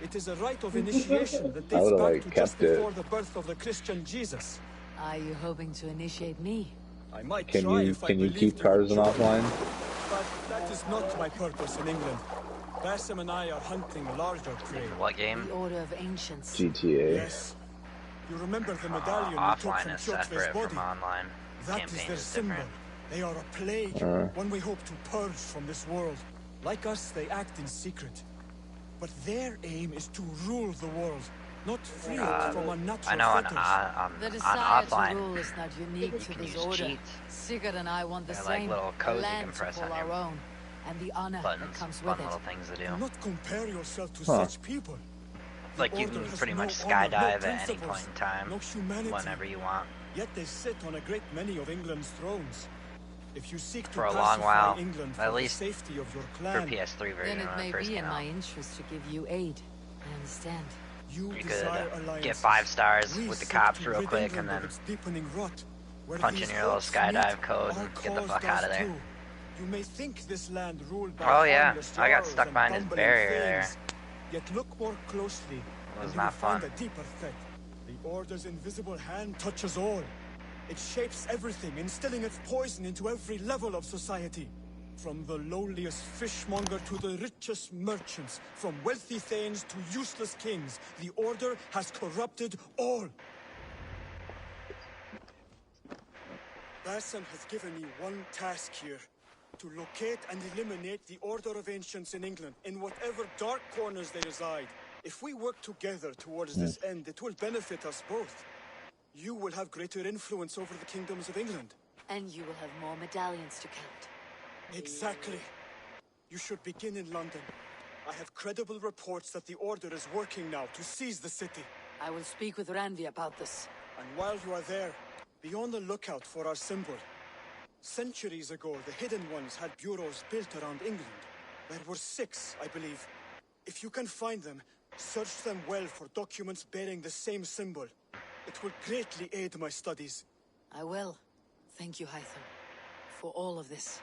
It is a rite of initiation that I dates would've, back like, to kept just before it. the birth of the Christian Jesus. Are you hoping to initiate me? I might Can try you if I can you believed keep you cars would in join. offline? But that is not my purpose in England. Basim and I are hunting larger prey. What game? The Order of Ancients. GTA. Yes. You remember the medallion we took Offline from is Piotr's separate body? from online. That is Campaign their is symbol. different. They are a plague, one we hope to purge from this world. Like us, they act in secret. But their aim is to rule the world, not free it from unnatural I know on The desire to offline, rule is not unique to can this use order. cheats. Sigurd and I want the They're like same. little codes the you land can press to call on our your own, and the honor buttons, that comes fun with little it. things to do. Do not compare yourself to Huh. such people. Like you can pretty much skydive at any point in time, whenever you want. Yet they sit on a great many of England's thrones. If you seek to For a long pacify while, England at for least the safety of your for clan, PS3 Then version it when may it first be in came my out. interest to give you aid. I understand. you You desire could alliances. get 5 stars We with the seek cops to real rid quick England and of then its deepening rot, where punch in these your little hopes skydive meet, code our and get the cause fuck out of does there. too. You may think this land ruled by Oh yeah, harmless I got jarls stuck and behind his bumbling barrier thanes. there. Yet look more closely, It was and you will not find fun. a deeper threat. The Order's invisible hand touches all. It shapes everything, instilling its poison into every level of society. From the lowliest fishmonger to the richest merchants, from wealthy thanes to useless kings, the Order has corrupted all. Basim has given me one task here. To locate and eliminate the Order of Ancients in England, in whatever dark corners they reside. If we work together towards this end, it will benefit us both. You will have greater influence over the kingdoms of England. And you will have more medallions to count. Exactly. You should begin in London. I have credible reports that the Order is working now to seize the city. I will speak with Randvi about this. And while you are there, be on the lookout for our symbol. Centuries ago, the Hidden Ones had bureaus built around England. There were 6, I believe. If you can find them, search them well for documents bearing the same symbol. It will greatly aid my studies. I will. Thank you, Hytham, for all of this.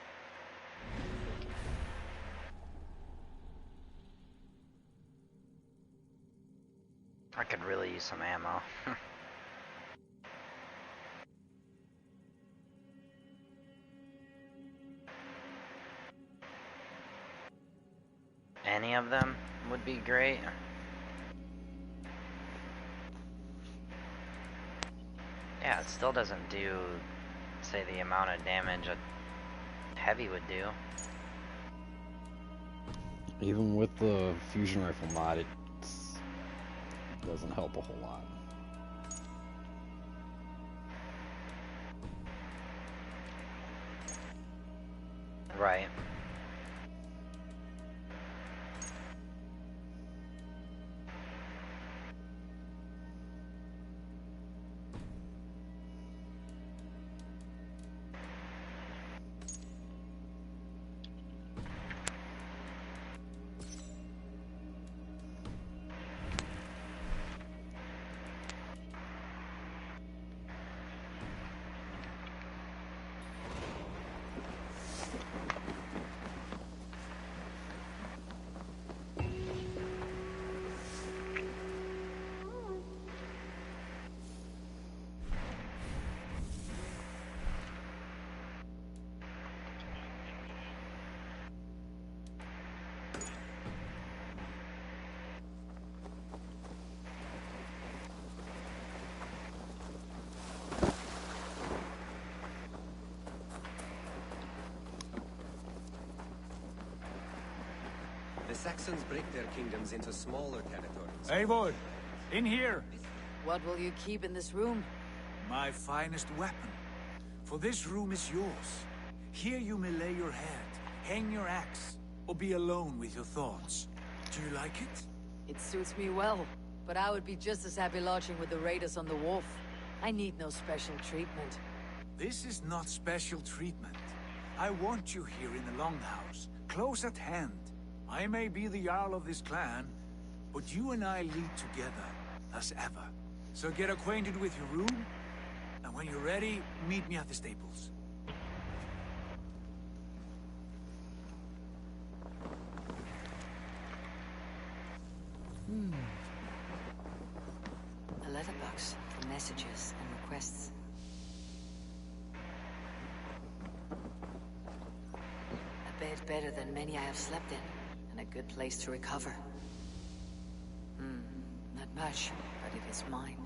I could really use some ammo. Any of them would be great. Yeah, it still doesn't do, say, the amount of damage a heavy would do. Even with the fusion rifle mod, it doesn't help a whole lot. Right. The Saxons break their kingdoms into smaller territories. Eivor, in here! What will you keep in this room? My finest weapon. For this room is yours. Here you may lay your head, hang your axe, or be alone with your thoughts. Do you like it? It suits me well, but I would be just as happy lodging with the raiders on the wharf. I need no special treatment. This is not special treatment. I want you here in the Longhouse, close at hand. I may be the Jarl of this clan, but you and I lead together, as ever. So get acquainted with your room, and when you're ready, meet me at the stables. A letterbox for messages and requests. A bed better than many I have slept in, and a good place to recover. Not much, but it is mine.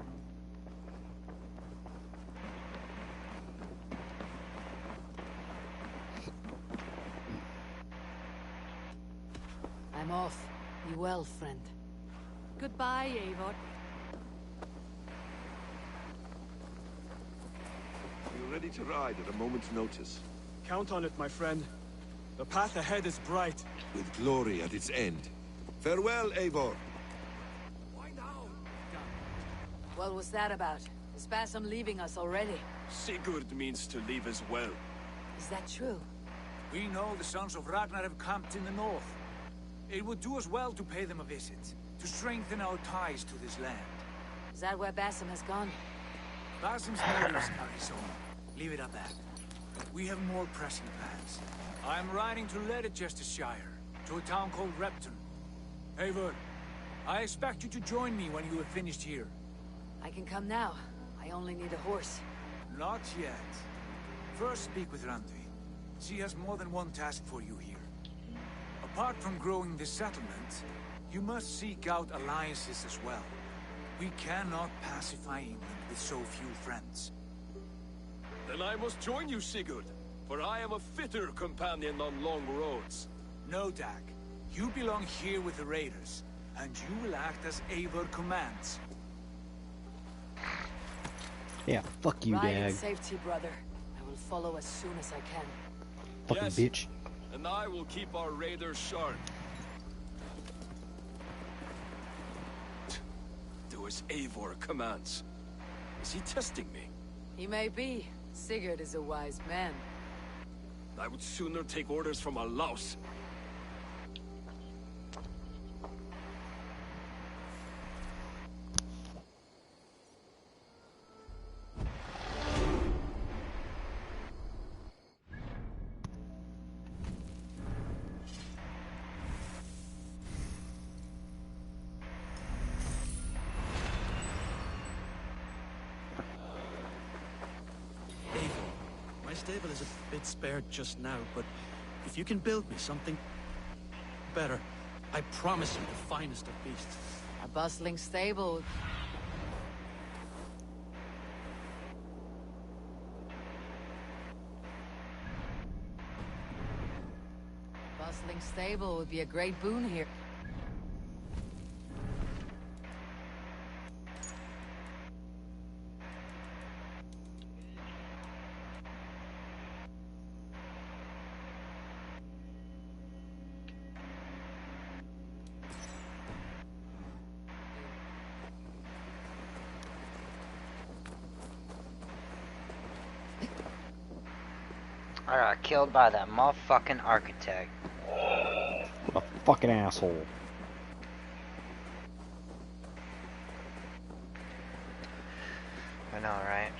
I'm off. Be well, friend. Goodbye, Eivor. We're ready to ride at a moment's notice. Count on it, my friend. The path ahead is bright. With glory at its end. Farewell, Eivor. What was that about? Is Basim leaving us already? Sigurd means to leave as well. Is that true? We know the sons of Ragnar have camped in the north. It would do us well to pay them a visit, to strengthen our ties to this land. Is that where Basim has gone? Basim's motives are his own. Leave it at that. We have more pressing plans. I am riding to Leicestershire, to a town called Repton. Eivor, I expect you to join me when you have finished here. I can come now. I only need a horse. Not yet. First speak with Randvi. She has more than one task for you here. Apart from growing this settlement, you must seek out alliances as well. We cannot pacify England with so few friends. Then I must join you, Sigurd, for I am a fitter companion on long roads. No, Dag. You belong here with the raiders, and you will act as Eivor commands. Yeah, fuck you, Ride in Dag. safety, brother. I will follow as soon as I can. Fucking Yes, bitch. and I will keep our raiders sharp. Do as Eivor commands. Is he testing me? He may be. Sigurd is a wise man. I would sooner take orders from a louse. stable is a bit spared just now, but if you can build me something better, I promise you the finest of beasts. A bustling stable. Bustling stable would be a great boon here. I got killed by that motherfucking architect. What a fucking asshole. I know, right?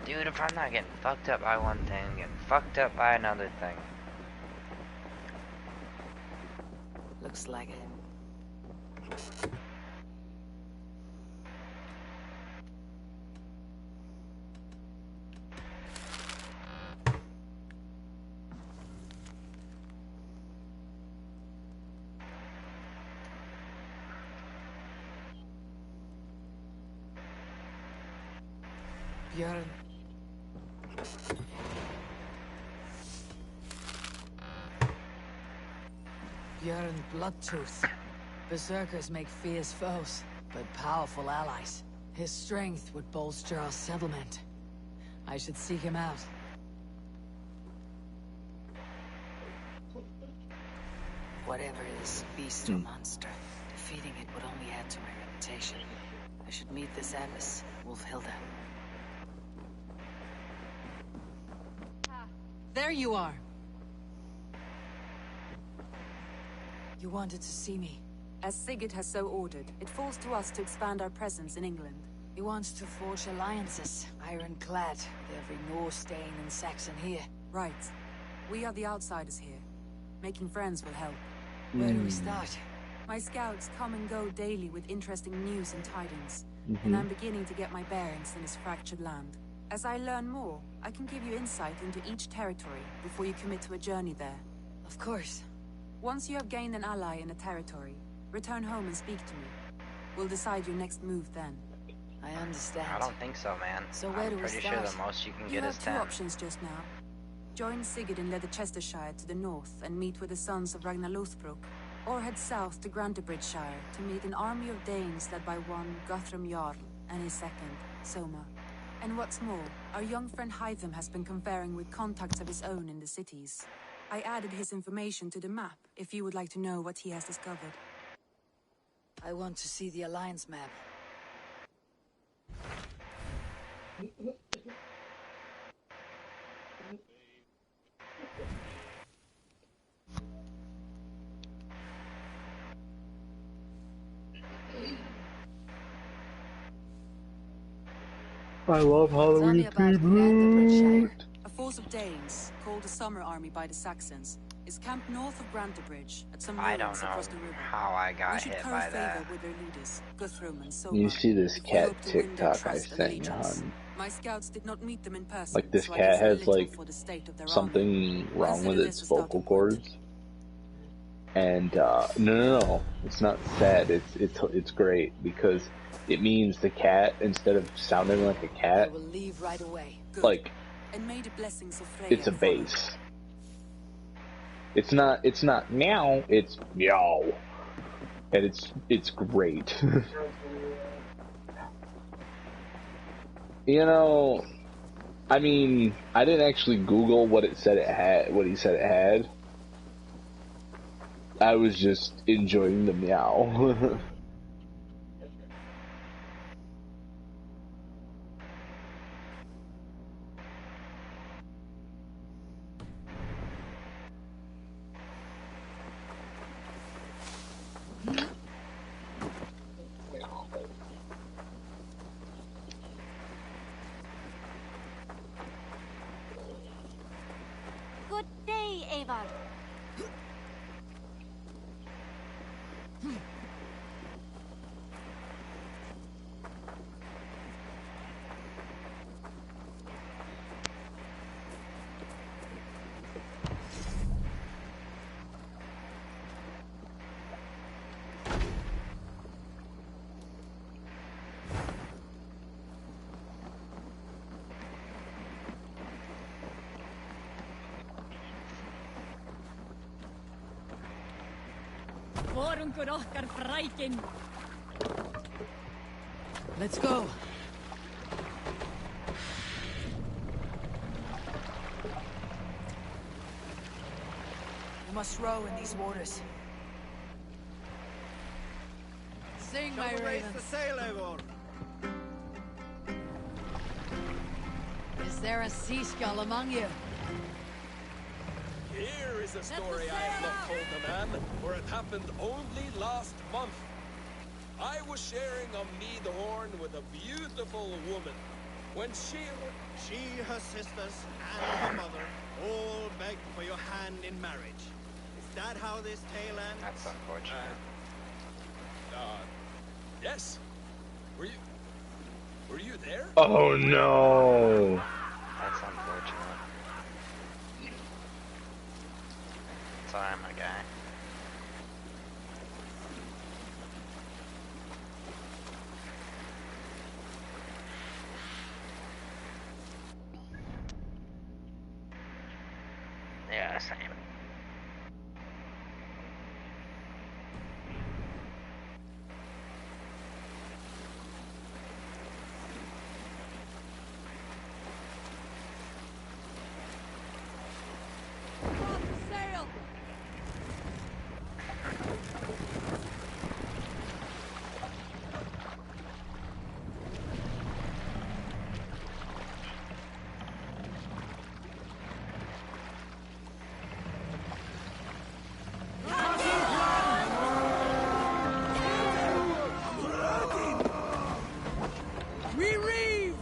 Dude, if I'm not getting fucked up by one thing, I'm getting fucked up by another thing. Looks like it. Bjorn. Bjorn Bloodtooth. Berserkers make fierce foes, but powerful allies. His strength would bolster our settlement. I should seek him out. Whatever this beast or monster, defeating it would only add to my reputation. I should meet this abbess, Wolfhilda. There you are. You wanted to see me. As Sigurd has so ordered, it falls to us to expand our presence in England. He wants to forge alliances, ironclad, with every Norse, Dane, and Saxon here. Right. We are the outsiders here. Making friends will help. Where do we start? My scouts come and go daily with interesting news and tidings, and I'm beginning to get my bearings in this fractured land. As I learn more, I can give you insight into each territory before you commit to a journey there. Of course. Once you have gained an ally in a territory, return home and speak to me. We'll decide your next move then. I understand. I don't think so, man. So where do we pretty sure the most you can get is 10. You have two options just now. Join Sigurd in Leicestershire to the north and meet with the sons of Ragnar Lothbrok, or head south to Grantebridgeshire to meet an army of Danes led by one Guthrum Jarl and his second, Soma. And what's more, our young friend Hytham has been conferring with contacts of his own in the cities. I added his information to the map, if you would like to know what he has discovered. I want to see the Alliance map. I love Halloween themed. A force of Danes, called the Summer Army by the Saxons, is camped north of Grantebridge at some ruins across the river. How I got hit by that. With their leaders, Guthrum and Soma. You see this cat TikTok I sent you, hon. My scouts did not meet them in person. Like this cat has like something wrong with its vocal cords. And no, it's not sad. It's great because it means the cat, instead of sounding like a cat, will leave right away. like and may the blessings of Freya it's a bass. It's not meow, it's meow. And it's great. You know, I mean, I didn't actually Google what he said it had. I was just enjoying the meow. Let's go. We must row in these waters. Sing, my raise ravens. the sail, Eivor. Is there a sea skull among you? Here is a story I have not told a man, for it happened only last month. I was sharing a mead horn with a beautiful woman. When she, her sisters, and her mother all begged for your hand in marriage. Is that how this tale ends? That's unfortunate. Yes. Were you there? Oh no! That's unfortunate. Sorry, my guy. Yeah, same. Sail! We reeve!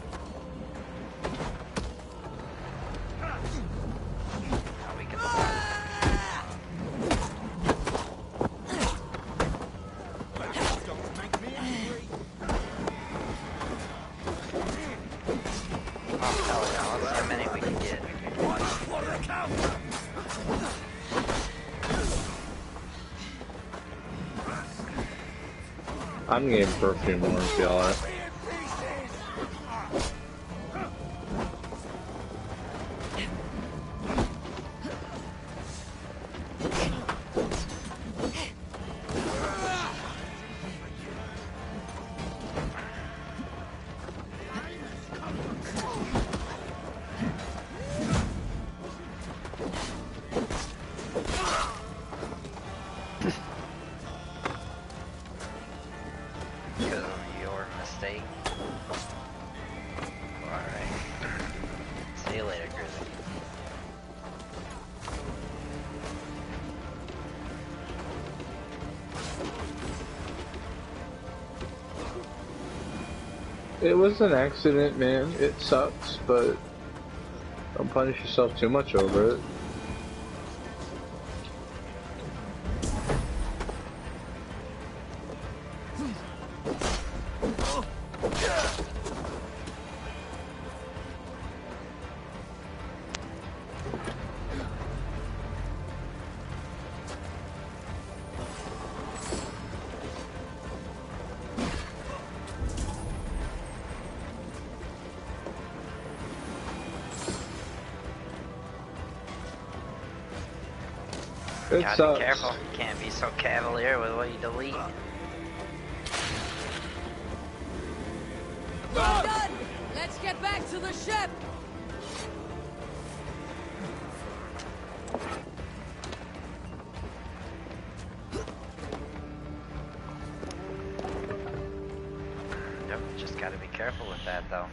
I'm game for a few more if y'all are. Because of your mistake. Alright. See you later, Grizzly. It was an accident, man. It sucks, but don't punish yourself too much over it. You gotta be careful. You can't be so cavalier with what you delete. Well done! Let's get back to the ship! Yep, just gotta be careful with that though.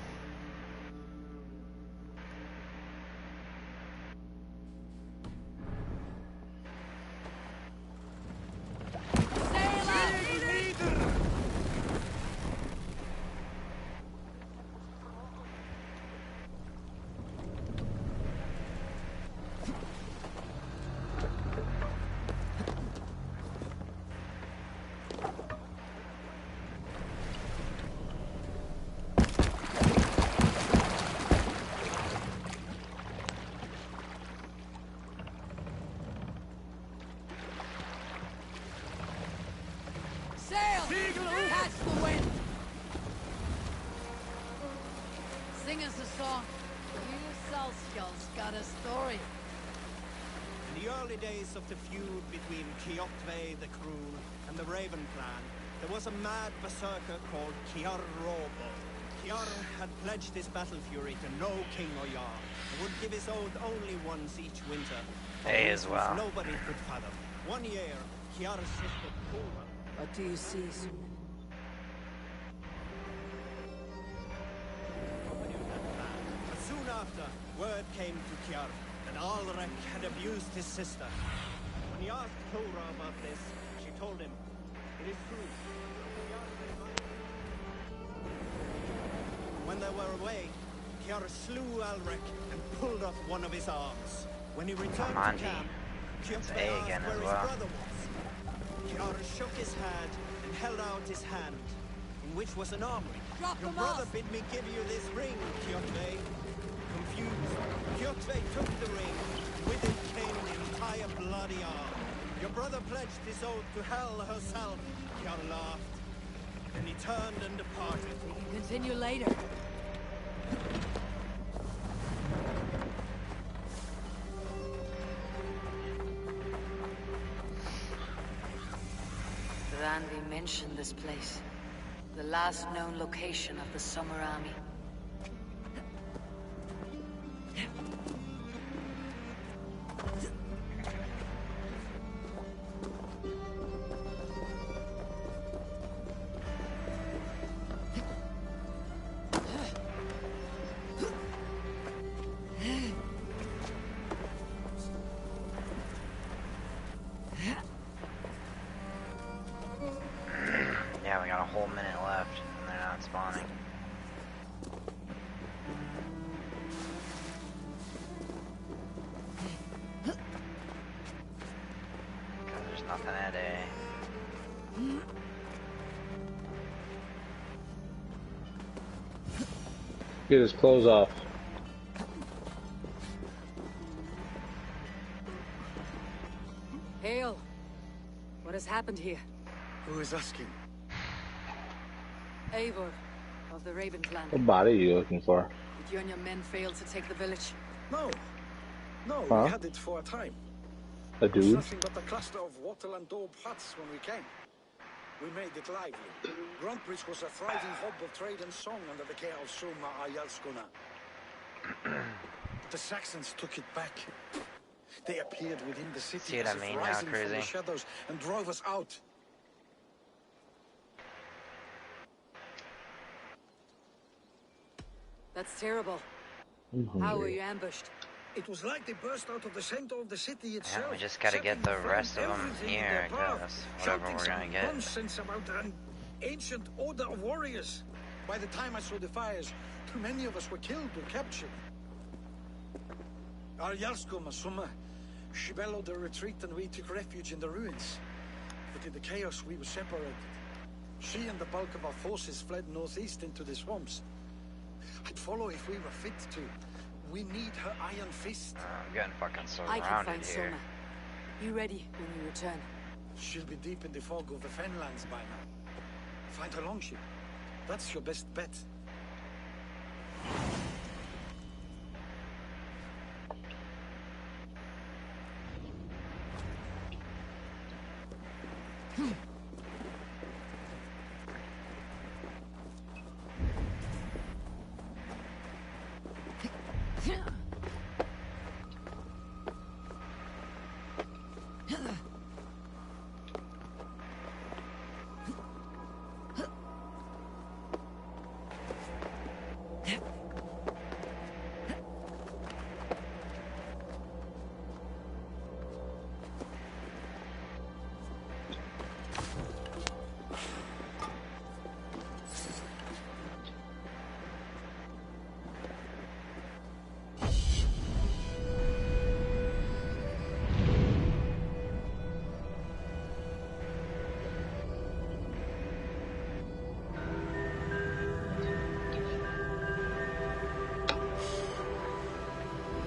Sail! Catch the wind! Sing us a song. You Salskjal's got a story. In the the early days of the feud between Kjotve the Cruel and the Raven clan, there was a mad berserker called Kiar Robo. Kiar had pledged his battle fury to no king or jarl, and would give his oath only once each winter. Hey, as well. Nobody could fathom. One year, Kiar's sister Kura. What do you see, Suna? But soon after, word came to Kiar that Alrek had abused his sister. When he asked Kura about this, she told him, "It is true." When they were away, Kiar slew Alrek and pulled off one of his arms. When he returned to camp, Kjotve asked where his brother was. Kiar shook his head and held out his hand, in which was an arm ring. Your brother bid me give you this ring, Kjotve. Confused, Kjotve took the ring, and with it came the entire bloody arm. Your brother pledged his oath to Hell herself. Kiar laughed. Then he turned and departed. We can continue later. Randy mentioned this place. The last known location of the Summer Army. Yeah, we got a whole minute left, and they're not spawning. Because there's nothing at A. Get his clothes off. Hail! What has happened here? Who is asking? Eivor, of the Raven clan. What body are you looking for? Did you and your men fail to take the village? No. No, Huh? we had it for a time. A It was dude? nothing but a cluster of wattle and daub huts when we came. We made it lively. Grantbridge was a thriving hub of trade and song under the care of Soma Ayalskona. But the Saxons took it back. They appeared within the city See what as I if mean now, rising from the Cruzy? shadows and drove us out. That's terrible. How were you ambushed? It was like they burst out of the center of the city itself. Yeah, we just gotta get the rest of them here, I guess. Whatever we're gonna get. Nonsense about an ancient order of warriors. By the time I saw the fires, too many of us were killed or captured. Our Yarsko Masuma, she bellowed a retreat and we took refuge in the ruins. But in the chaos we were separated. She and the bulk of our forces fled northeast into the swamps. I'd follow if we were fit to. We need her iron fist. I'm getting fucking I can find surrounded here. Sona. Be ready when you return. She'll be deep in the fog of the Fenlands by now. Find her longship. That's your best bet.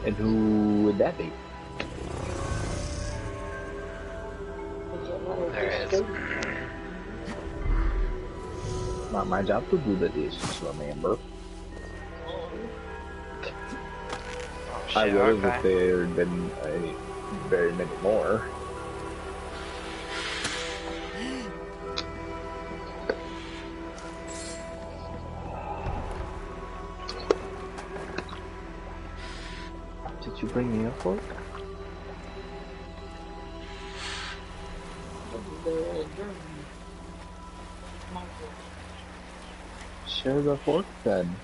And who would that be? There it is. Not my job to do the dishes, remember? Oh, shit, I would have okay. if there had been a very many more. Did you bring me a fork? Share the fork then.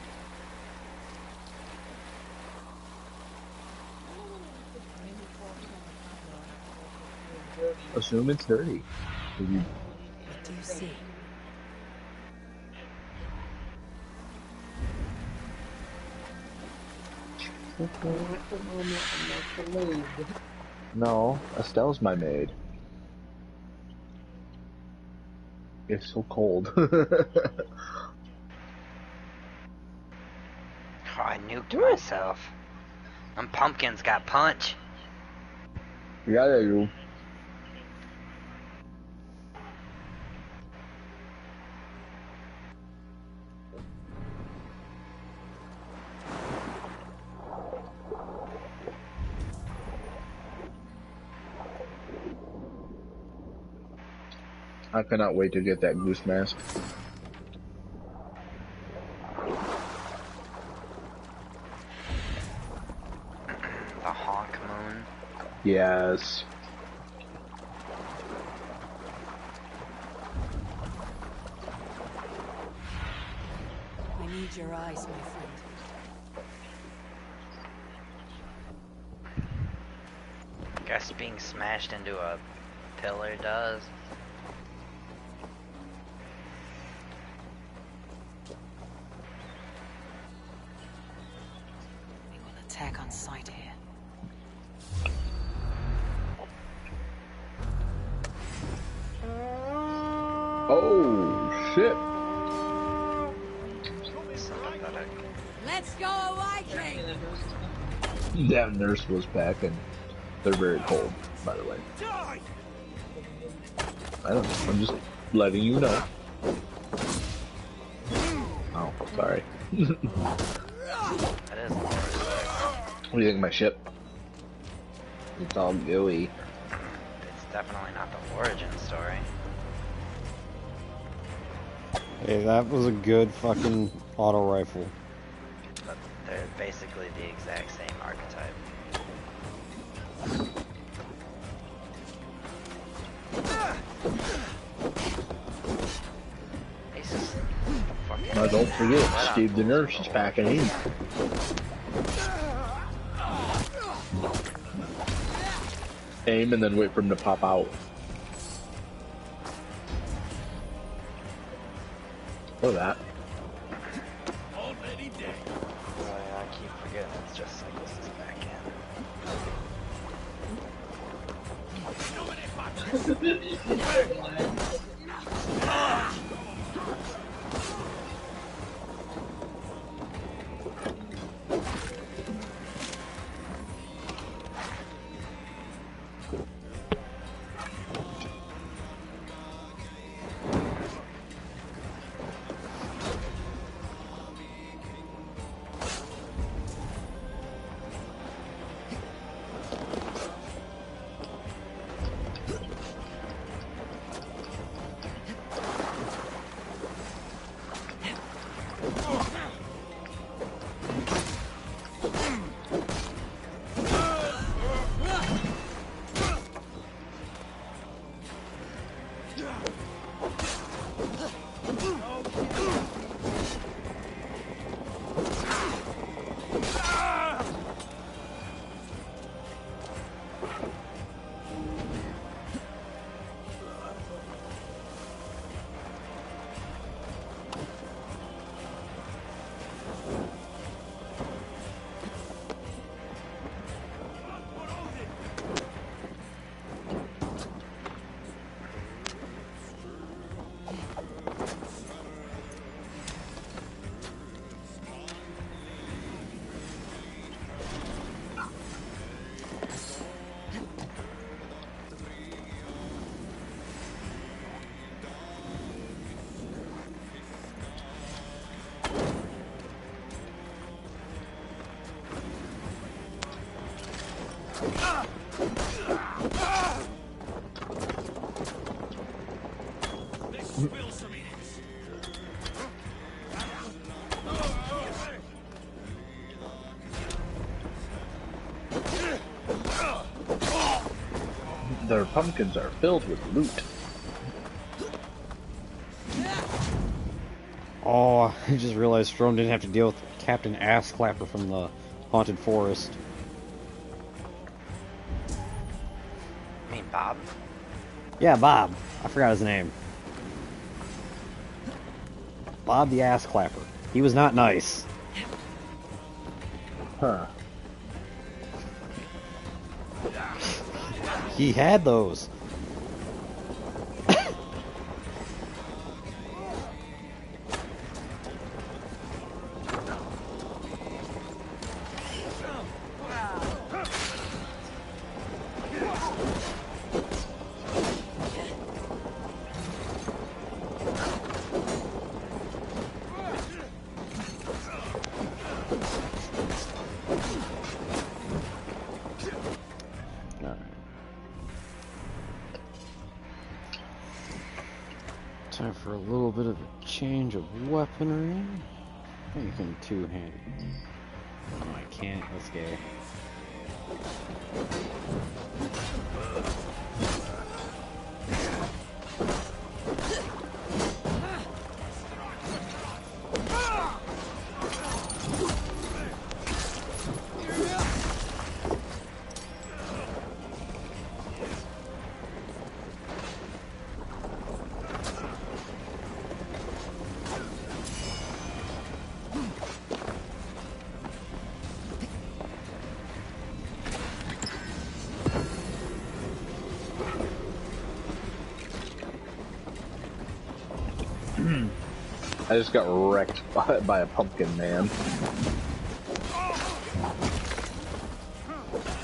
Assume it's dirty. What do you see? No, Estelle's my maid. It's so cold. Oh, I nuked myself. Them pumpkins got punch. Yeah, they do. I cannot wait to get that goose mask. The honk moon. Yes. I need your eyes, my friend. Guess being smashed into a pillar does. We will attack on sight here. Oh, shit. Let's go, Viking! That nurse was back and they're very cold, by the way. I don't know, I'm just letting you know. Oh, sorry. That is the worst. What do you think of my ship? It's all gooey. It's definitely not the origin story. Hey, that was a good fucking auto rifle. But they're basically the exact same archetype. Now don't forget, Steve the nurse is packing in. Aim and then wait for him to pop out. Or that. Already dead. I keep forgetting it's just cyclists back in. Their pumpkins are filled with loot. Oh, I just realized Strom didn't have to deal with Captain Assclapper from the Haunted Forest. I mean Bob? Yeah, Bob. I forgot his name. Bob the Assclapper. He was not nice. Huh. He had those. Time for a little bit of a change of weaponry. You can two-handed. Oh, I can't. That's gay. I just got wrecked by a pumpkin man.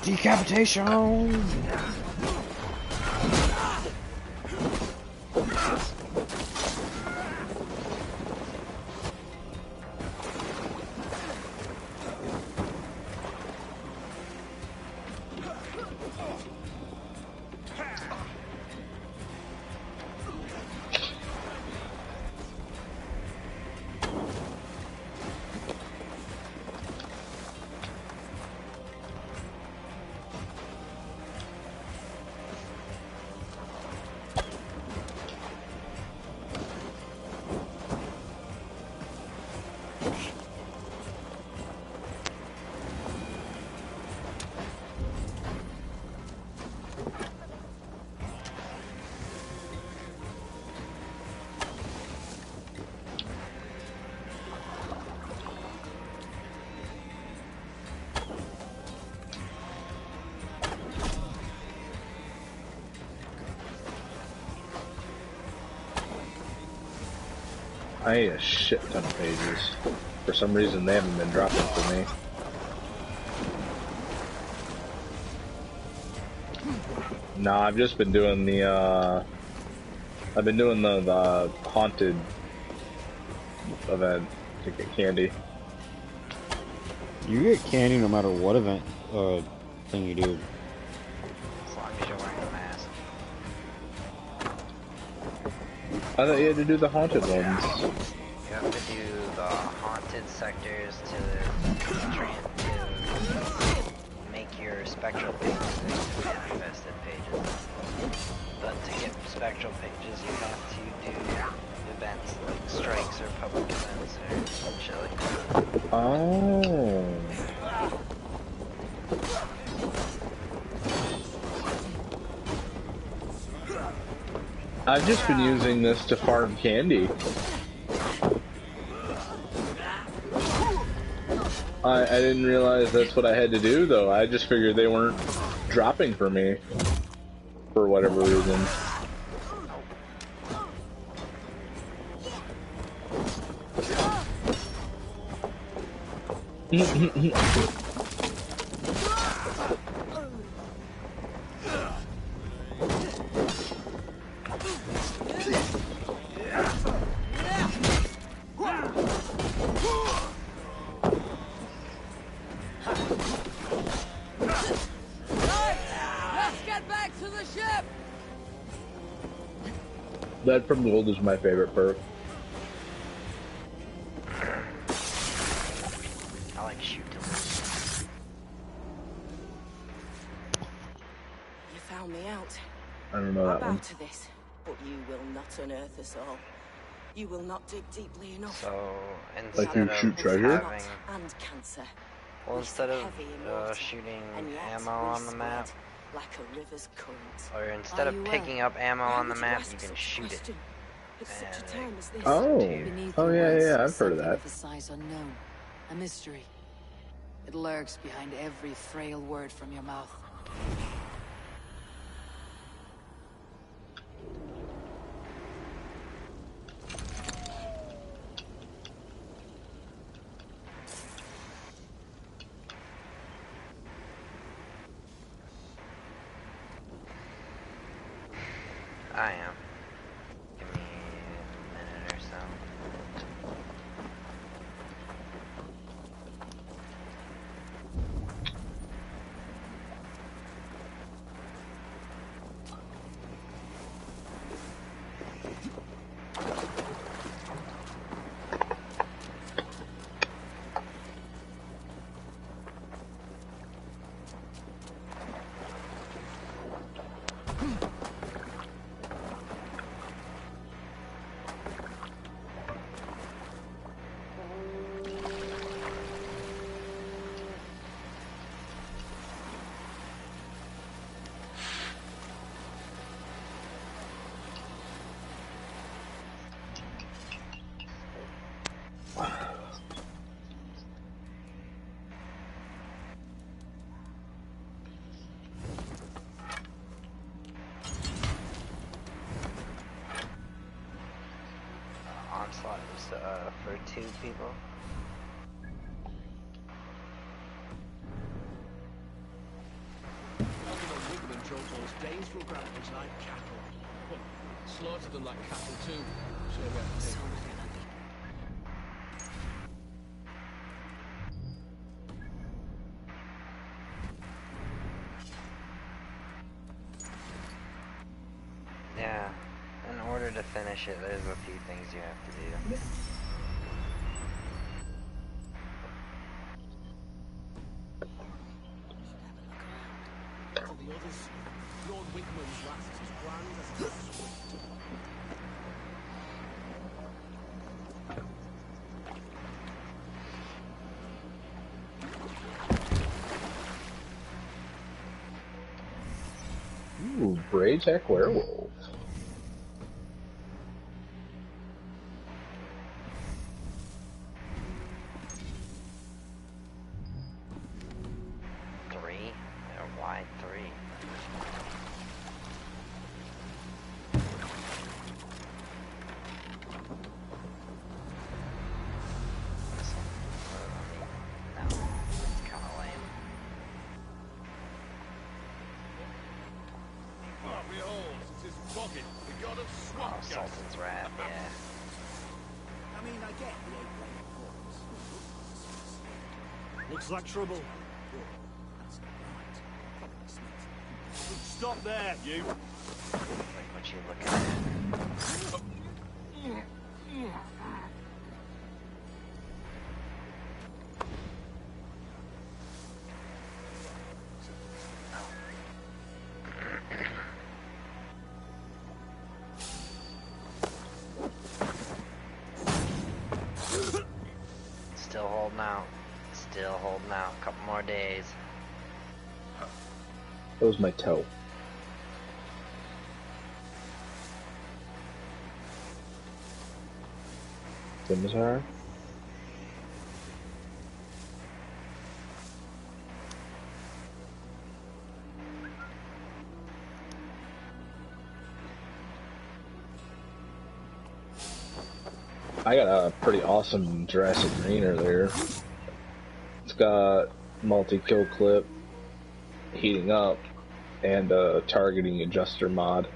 Decapitation! I ate a shit ton of pages. For some reason, they haven't been dropping for me. No, I've just been doing the, I've been doing the haunted event to get candy. You get candy no matter what event, thing you do. As long as you're wearing a mask. I thought you had to do the haunted ones. You have to do the haunted sectors to make your spectral pages into infested pages. But to get spectral pages, you have to do events like strikes or public events or some shit like that. Oh. I've just been using this to farm candy. I didn't realize that's what I had to do, though. I just figured they weren't dropping for me. For whatever reason. That from Gold is my favorite perk. I like shoot to lose. You found me out. I don't know that bow one. to this, but you will not unearth us all. You will not dig deeply enough. So like instead you shoot of treasure? having, and cancer. well, instead of shooting ammo on the map, like a river's current. or instead of picking up ammo on the map, you can shoot it. Oh, yeah, I've heard of that. Of a size unknown, a mystery. It lurks behind every frail word from your mouth. I am. Give me a minute or so. Onslaught is for 2 people. Danes will grab us like cattle. Well, slaughter them like cattle too. So we have to take Yeah, in order to finish it, there's a few things you have to do. the others. Lord Wigman's last is as grand as it is swift. Ooh, Braytech Werewolf. Why 3? Sultan's Wrath, yeah. I mean, I get the looks like trouble. That's not right. Stop there, you. What you looking at? Still holding out. Still holding out. A couple more days. That was my toe. Scimitar? I got a pretty awesome Jurassic Greener there. It's got multi-kill clip, heating up, and a targeting adjuster mod.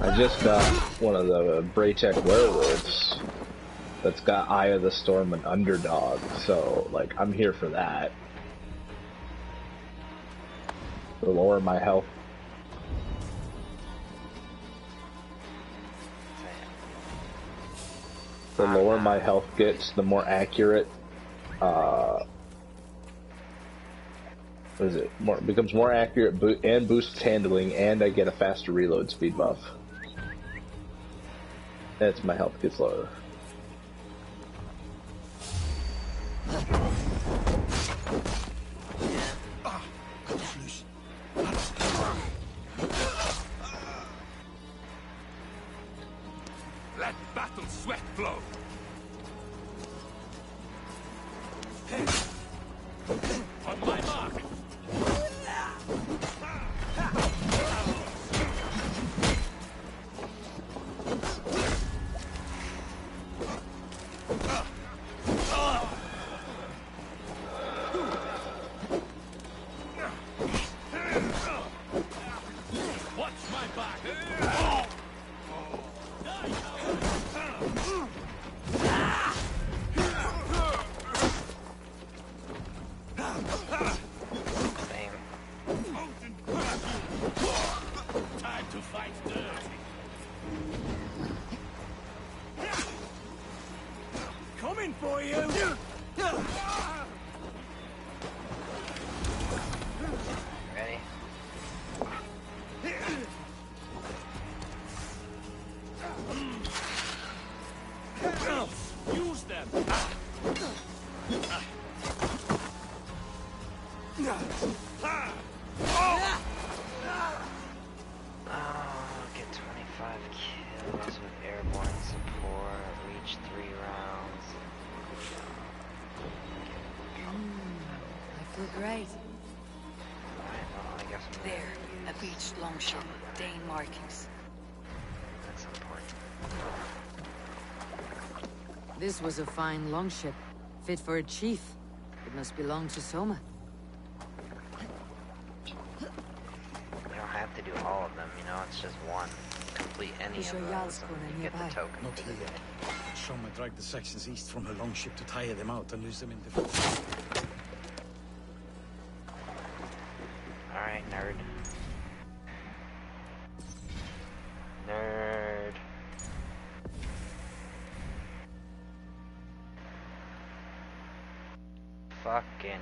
I just got one of the Braytech Werewolves that's got Eye of the Storm and Underdog, so, like, I'm here for that. The lower my health. The lower my health gets, the more accurate, what is it? Becomes more accurate and boosts handling, and I get a faster reload speed buff. That's my health gets lower. Let battle sweat flow. On my mark. Watch my back. Time to fight dirty. Coming for you. Ready? Use them. Get 25 kills with airborne support. Reach 3 rounds. I feel great. Alright, well, I guess I'm There, a beached longship, Dane markings. That's important. This was a fine longship, fit for a chief. It must belong to Soma. You don't have to do all of them, you know, it's just one. Complete any of those and you get the token. Not here. Soma dragged the Saxons east from her longship to tire them out and lose them in defense. Alright, nerd. Nerd. Fucking